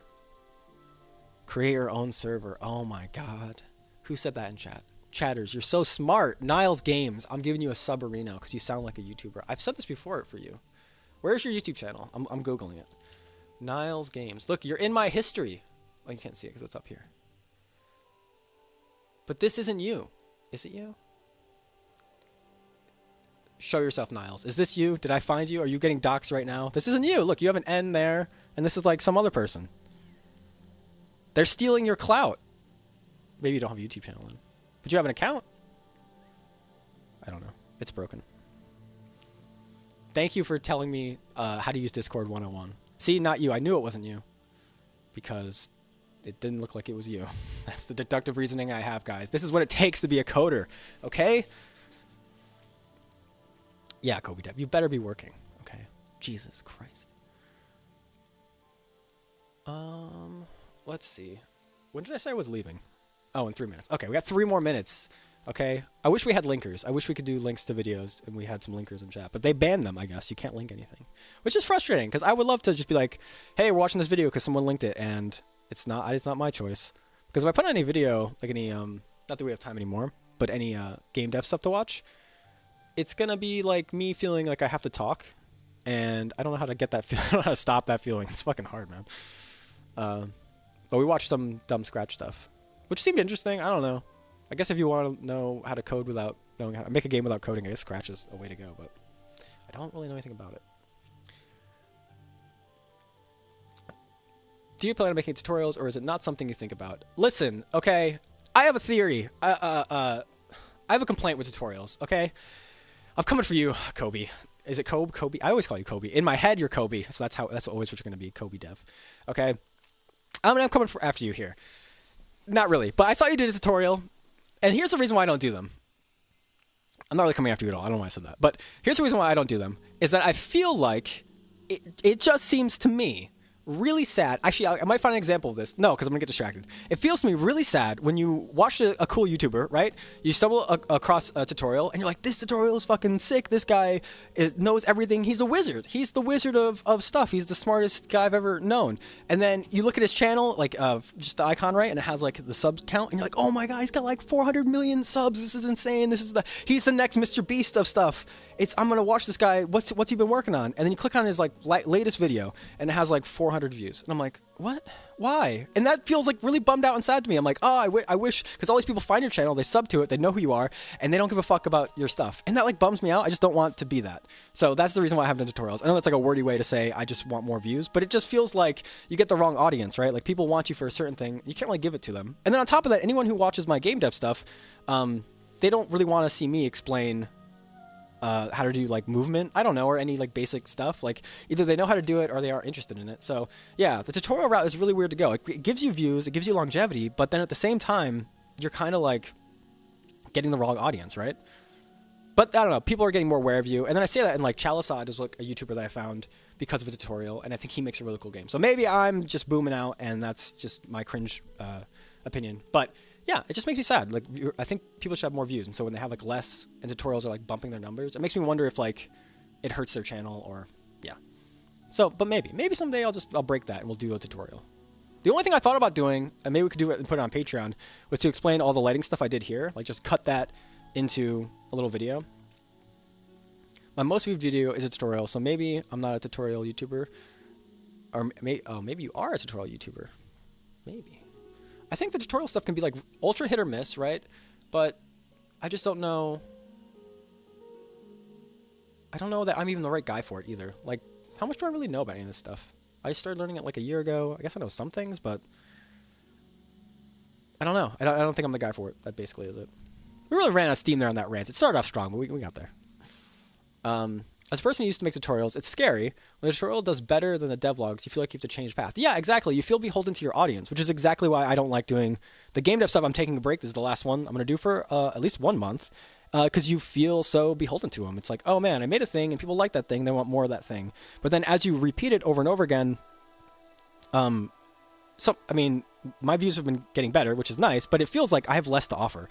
Create your own server. Oh my God. Who said that in chat? Chatters, you're so smart. Niles Games, I'm giving you a sub arena because you sound like a YouTuber. I've said this before for you. Where's your YouTube channel? I'm Googling it. Niles Games. Look, you're in my history. Oh, you can't see it because it's up here. But this isn't you. Is it you? Show yourself, Niles. Is this you? Did I find you? Are you getting doxxed right now? This isn't you. Look, you have an N there, and this is like some other person. They're stealing your clout. Maybe you don't have a YouTube channel then. But you have an account? I don't know. It's broken. Thank you for telling me how to use Discord 101. See, not you. I knew it wasn't you. Because it didn't look like it was you. That's the deductive reasoning I have, guys. This is what it takes to be a coder. Okay? Yeah, Kobe Dev, you better be working, okay? Jesus Christ. Let's see. When did I say I was leaving? Oh, in 3 minutes. Okay, we got 3 more minutes, okay? I wish we had linkers. I wish we could do links to videos and we had some linkers in chat, but they banned them, I guess. You can't link anything, which is frustrating because I would love to just be like, hey, we're watching this video because someone linked it, and it's not my choice. Because if I put on any video, like any, not that we have time anymore, but any game dev stuff to watch, it's going to be like me feeling like I have to talk, and I don't know how to get that feeling. I don't know how to stop that feeling. It's fucking hard, man. But we watched some dumb Scratch stuff, which seemed interesting. I don't know. I guess if you want to know how to code without knowing how to make a game without coding, I guess Scratch is a way to go, but I don't really know anything about it. Do you plan on making tutorials, or is it not something you think about? Listen, okay, I have a theory. I have a complaint with tutorials, okay? I'm coming for you, Kobe. Is it Kobe? Kobe? I always call you Kobe. In my head, you're Kobe, so that's always what you're gonna be, Kobe Dev. Okay? I'm coming after you here. Not really, but I saw you did a tutorial, and here's the reason why I don't do them. I'm not really coming after you at all. I don't know why I said that, but here's the reason why I don't do them, is that I feel like it just seems to me really sad. Actually, I might find an example of this. No, because I'm going to get distracted. It feels to me really sad when you watch a cool YouTuber, right? You stumble across a tutorial, and you're like, this tutorial is fucking sick. This guy knows everything. He's a wizard. He's the wizard of stuff. He's the smartest guy I've ever known. And then you look at his channel, like just the icon, right? And it has like the sub count, and you're like, oh my God, he's got like 400 million subs. This is insane. He's the next Mr. Beast of stuff. I'm gonna watch this guy. What's he been working on? And then you click on his like latest video, and it has like 400 views. And I'm like, what? Why? And that feels like really bummed out and sad to me. I'm like, oh, I wish, because all these people find your channel, they sub to it, they know who you are, and they don't give a fuck about your stuff. And that like bums me out. I just don't want to be that. So that's the reason why I haven't done tutorials. I know that's like a wordy way to say I just want more views, but it just feels like you get the wrong audience, right? Like people want you for a certain thing, you can't really give it to them. And then on top of that, anyone who watches my game dev stuff, they don't really want to see me explain how to do like movement, I don't know, or any like basic stuff. Like either they know how to do it or they aren't interested in it. So yeah, the tutorial route is really weird to go. It gives you views, it gives you longevity, but then at the same time, you're kind of like getting the wrong audience, right? But I don't know, people are getting more aware of you. And then I say that, and like Chalisad is like a YouTuber that I found because of a tutorial, and I think he makes a really cool game. So maybe I'm just booming out, and that's just my cringe opinion. But yeah, it just makes me sad. Like, I think people should have more views, and so when they have like less, and tutorials are like bumping their numbers, it makes me wonder if like it hurts their channel, or yeah. So, but maybe someday I'll break that and we'll do a tutorial. The only thing I thought about doing, and maybe we could do it and put it on Patreon, was to explain all the lighting stuff I did here. Like just cut that into a little video. My most viewed video is a tutorial, so maybe I'm not a tutorial YouTuber. Or maybe you are a tutorial YouTuber. Maybe. I think the tutorial stuff can be like ultra hit or miss, right? But I just don't know. I don't know that I'm even the right guy for it either. Like, how much do I really know about any of this stuff? I started learning it like a year ago. I guess I know some things, but I don't know. I don't think I'm the guy for it. That basically is it. We really ran out of steam there on that rant. It started off strong, but we got there. As a person who used to make tutorials, it's scary. When a tutorial does better than the devlogs, you feel like you have to change path. Yeah, exactly. You feel beholden to your audience, which is exactly why I don't like doing the game dev stuff. I'm taking a break. This is the last one I'm going to do for at least 1 month. Because you feel so beholden to them. It's like, oh man, I made a thing and people like that thing. They want more of that thing. But then as you repeat it over and over again, I mean, my views have been getting better, which is nice, but it feels like I have less to offer.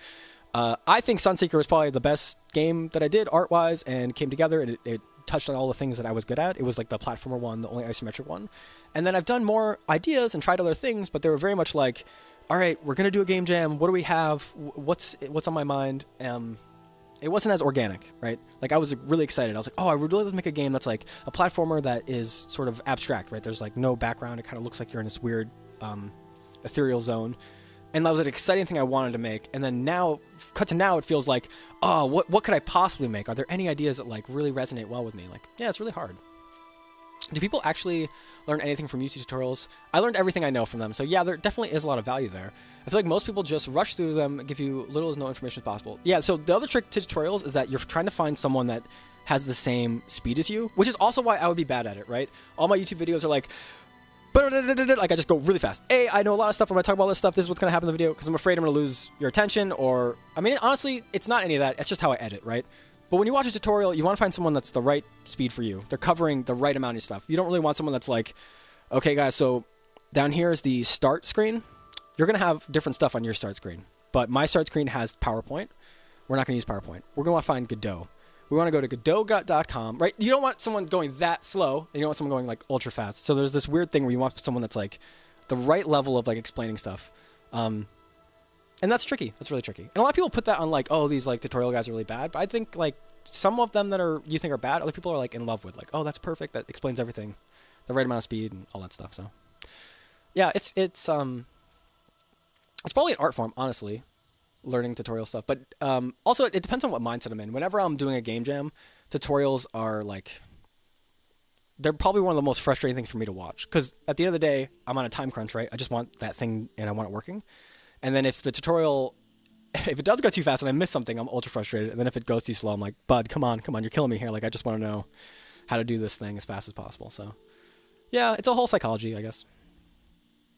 I think Sunseeker was probably the best game that I did art-wise and came together, and it touched on all the things that I was good at. It was like the platformer one, the only isometric one. And then I've done more ideas and tried other things, but they were very much like, all right, we're going to do a game jam. What do we have? What's on my mind? It wasn't as organic, right? Like I was really excited. I was like, oh, I would really like to make a game that's like a platformer that is sort of abstract, right? There's like no background. It kind of looks like you're in this weird ethereal zone. And that was an exciting thing I wanted to make. And then now, cut to now, it feels like, oh, what could I possibly make? Are there any ideas that like really resonate well with me? Like, yeah, it's really hard. Do people actually learn anything from YouTube tutorials? I learned everything I know from them. So yeah, there definitely is a lot of value there. I feel like most people just rush through them and give you little as no information as possible. Yeah, so the other trick to tutorials is that you're trying to find someone that has the same speed as you, which is also why I would be bad at it, right? All my YouTube videos are like I just go really fast. I know a lot of stuff. I'm going to talk about all this stuff. This is what's going to happen in the video because I'm afraid I'm going to lose your attention. Or, I mean, honestly, it's not any of that. It's just how I edit, right? But when you watch a tutorial, you want to find someone that's the right speed for you. They're covering the right amount of stuff. You don't really want someone that's like, okay, guys, so down here is the start screen. You're going to have different stuff on your start screen. But my start screen has PowerPoint. We're not going to use PowerPoint. We're going to find Godot. We want to go to godotgut.com, right? You don't want someone going that slow, and you don't want someone going like ultra fast. So there's this weird thing where you want someone that's like the right level of like explaining stuff. And that's tricky. That's really tricky. And a lot of people put that on like, oh, these like tutorial guys are really bad. But I think like some of them that are you think are bad, other people are like in love with. Like, oh, that's perfect. That explains everything, the right amount of speed and all that stuff. So yeah, it's probably an art form, honestly, learning tutorial stuff. But also it depends on what mindset I'm in. Whenever I'm doing a game jam, tutorials are like, they're probably one of the most frustrating things for me to watch. Because at the end of the day, I'm on a time crunch, right? I just want that thing and I want it working. And then if the tutorial, if it does go too fast and I miss something, I'm ultra frustrated. And then if it goes too slow, I'm like, bud, come on, you're killing me here. Like, I just want to know how to do this thing as fast as possible. So yeah, it's a whole psychology, I guess.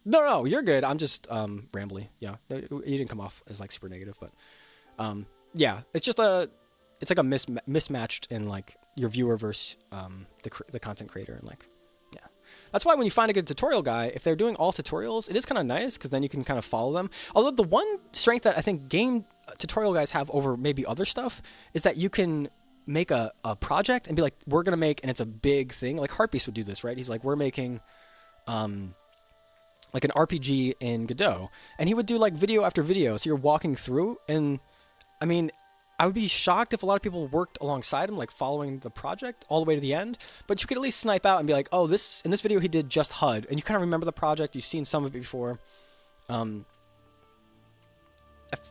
No, you're good. I'm just rambly. Yeah, you didn't come off as like super negative, but yeah, it's just it's like a mismatched in like your viewer versus the content creator, and like, yeah, that's why when you find a good tutorial guy, if they're doing all tutorials, it is kind of nice because then you can kind of follow them. Although the one strength that I think game tutorial guys have over maybe other stuff is that you can make a project and be like, we're gonna make, and it's a big thing. Like Heartbeast would do this, right? He's like, we're making like an RPG in Godot, and he would do like video after video. So you're walking through, and I mean, I would be shocked if a lot of people worked alongside him, like following the project all the way to the end. But you could at least snipe out and be like, oh, in this video he did just HUD, and you kind of remember the project. You've seen some of it before. I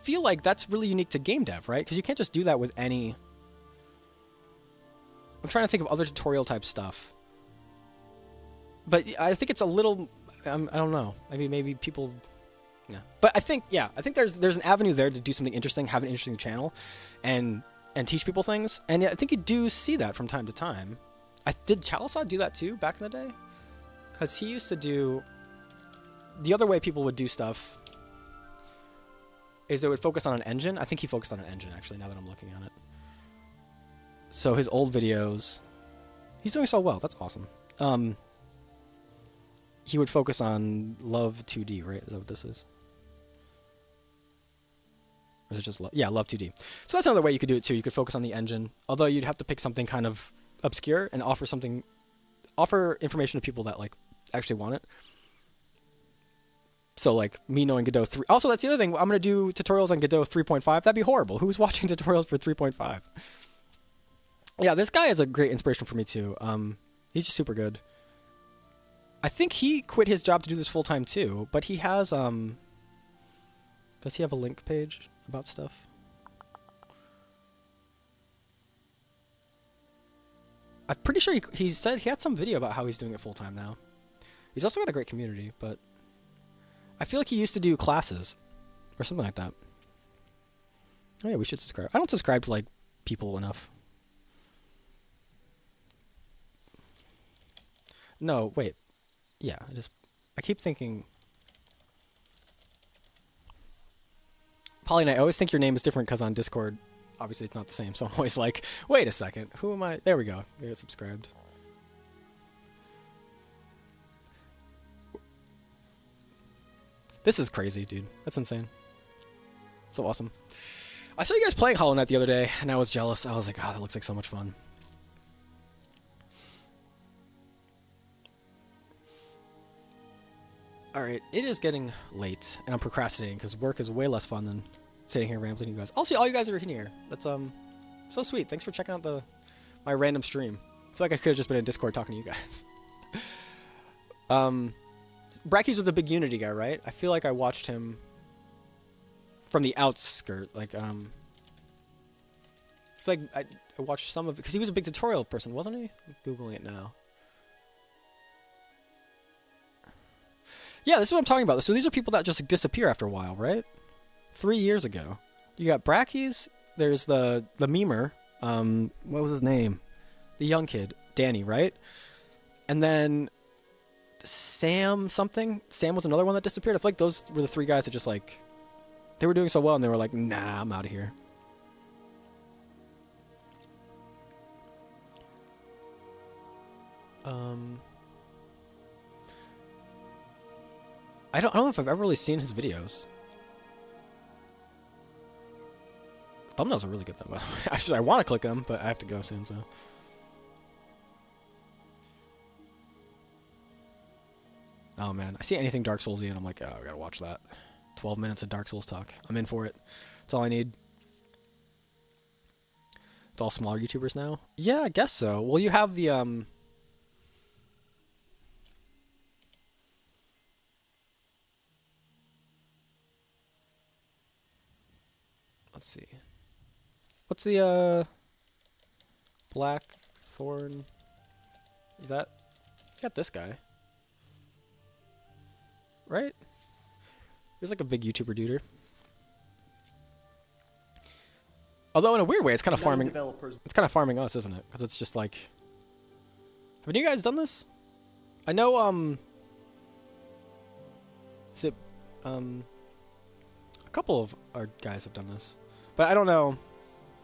feel like that's really unique to game dev, right? Because you can't just do that with any. I'm trying to think of other tutorial type stuff, but I think it's a little. I don't know. Maybe people. Yeah. But I think there's an avenue there to do something interesting, have an interesting channel, and teach people things. And yeah, I think you do see that from time to time. Did Chalisad do that too back in the day? Because he used to do. The other way people would do stuff is they would focus on an engine. I think he focused on an engine actually. Now that I'm looking at it. So his old videos, he's doing so well. That's awesome. He would focus on Love 2D, right? Is that what this is? Or is it just Love? Yeah, Love 2D. So that's another way you could do it too. You could focus on the engine, although you'd have to pick something kind of obscure and offer information to people that like actually want it. So like me knowing Godot 3. Also, that's the other thing. I'm gonna do tutorials on Godot 3.5. That'd be horrible. Who's watching tutorials for 3.5? Yeah, this guy is a great inspiration for me too. He's just super good. I think he quit his job to do this full time too, but he has does he have a link page about stuff? I'm pretty sure he said he had some video about how he's doing it full time now. He's also got a great community, but I feel like he used to do classes or something like that. Oh yeah, we should subscribe. I don't subscribe to like people enough. No, wait. Yeah, it is. I keep thinking. Pauline, I always think your name is different because on Discord, obviously it's not the same. So I'm always like, wait a second, who am I? There we go. I get subscribed. This is crazy, dude. That's insane. So awesome. I saw you guys playing Hollow Knight the other day, and I was jealous. I was like, oh, that looks like so much fun. Alright, it is getting late, and I'm procrastinating because work is way less fun than sitting here rambling to you guys. Also, all you guys are in here. That's so sweet. Thanks for checking out my random stream. I feel like I could have just been in Discord talking to you guys. Bracky's was the big Unity guy, right? I feel like I watched him from the outskirt. Like, I feel like I watched some of it because he was a big tutorial person, wasn't he? I'm Googling it now. Yeah, this is what I'm talking about. So these are people that just disappear after a while, right? 3 years ago. You got Brackies. There's the memer. What was his name? The young kid. Danny, right? And then Sam something. Sam was another one that disappeared. I feel like those were the 3 guys that just like... They were doing so well and they were like, nah, I'm out of here. I don't know if I've ever really seen his videos. Thumbnails are really good though, by the way. Actually, I want to click them, but I have to go soon, so. Oh man, I see anything Dark Soulsy and I'm like, oh, I gotta watch that. 12 minutes of Dark Souls talk. I'm in for it. That's all I need. It's all smaller YouTubers now? Yeah, I guess so. Well, you have the, let's see. What's the, Blackthorn? Is that... You got this guy. Right? He's like a big YouTuber duder. Although in a weird way, it's kind of farming... It's kind of farming us, isn't it? Because it's just like... Haven't you guys done this? I know, Is it, a couple of our guys have done this. But I don't know.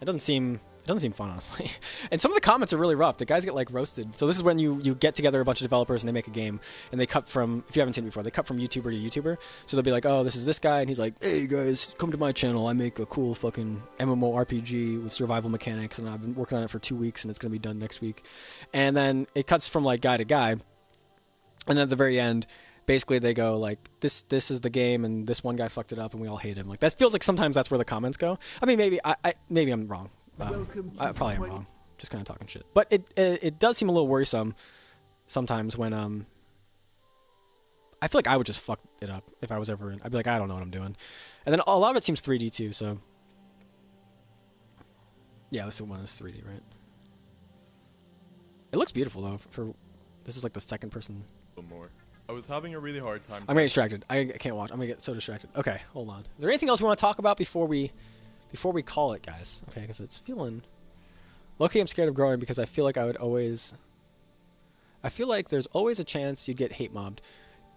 It doesn't seem fun, honestly. And some of the comments are really rough. The guys get like roasted. So this is when you get together a bunch of developers and they make a game and they cut from, if you haven't seen it before, they cut from YouTuber to YouTuber. So they'll be like, oh, this is this guy, and he's like, hey guys, come to my channel. I make a cool fucking MMORPG with survival mechanics, and I've been working on it for 2 weeks, and it's gonna be done next week. And then it cuts from like guy to guy, and then at the very end, basically they go like, this is the game, and this one guy fucked it up, and we all hate him. Like that feels like sometimes that's where the comments go. I mean, maybe I'm wrong. I probably am wrong. Just kind of talking shit. But it does seem a little worrisome sometimes when I feel like I would just fuck it up if I was ever in. I'd be like, I don't know what I'm doing. And then a lot of it seems 3D too, so yeah, this one is 3D, right? It looks beautiful though. For this is like the second person. More. I was having a really hard time. I'm getting distracted. I can't watch. I'm gonna get so distracted. Okay, hold on. Is there anything else we want to talk about before we call it, guys? Okay, because it's feeling... Luckily, I'm scared of growing because I feel like I feel like there's always a chance you'd get hate mobbed.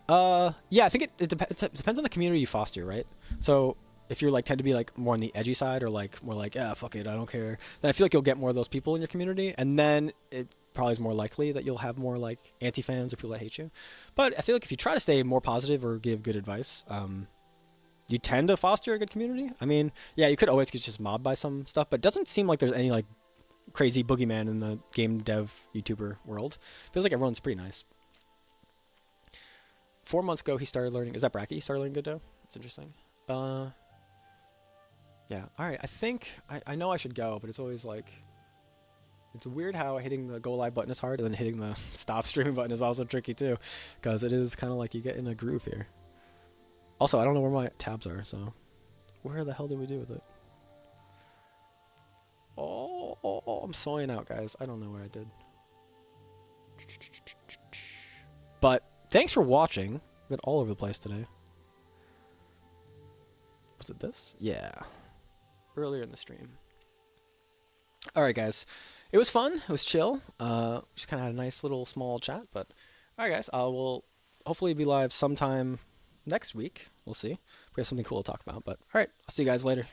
Yeah, I think it depends on the community you foster, right? So if you're like tend to be like more on the edgy side or like more like, yeah, fuck it, I don't care, then I feel like you'll get more of those people in your community, and then it probably is more likely that you'll have more like anti-fans or people that hate you. But I feel like if you try to stay more positive or give good advice, you tend to foster a good community. I mean, yeah, you could always get just mobbed by some stuff, but it doesn't seem like there's any like crazy boogeyman in the game dev YouTuber world. Feels like everyone's pretty nice. 4 months ago, he started learning. Is that Bracky? He started learning Godot? That's interesting. Yeah. All right. I think I know I should go, but it's always like it's weird how hitting the go live button is hard, and then hitting the stop streaming button is also tricky too, because it is kind of like you get in a groove here. Also, I don't know where my tabs are, so where the hell did we do with it? Oh, I'm sawing out, guys. I don't know where I did. But thanks for watching. I've been all over the place today. Was it this? Yeah. Earlier in the stream. Alright, guys. It was fun. It was chill. Just kind of had a nice little small chat. But alright, guys. I will hopefully be live sometime next week. We'll see. We have something cool to talk about. But alright. I'll see you guys later.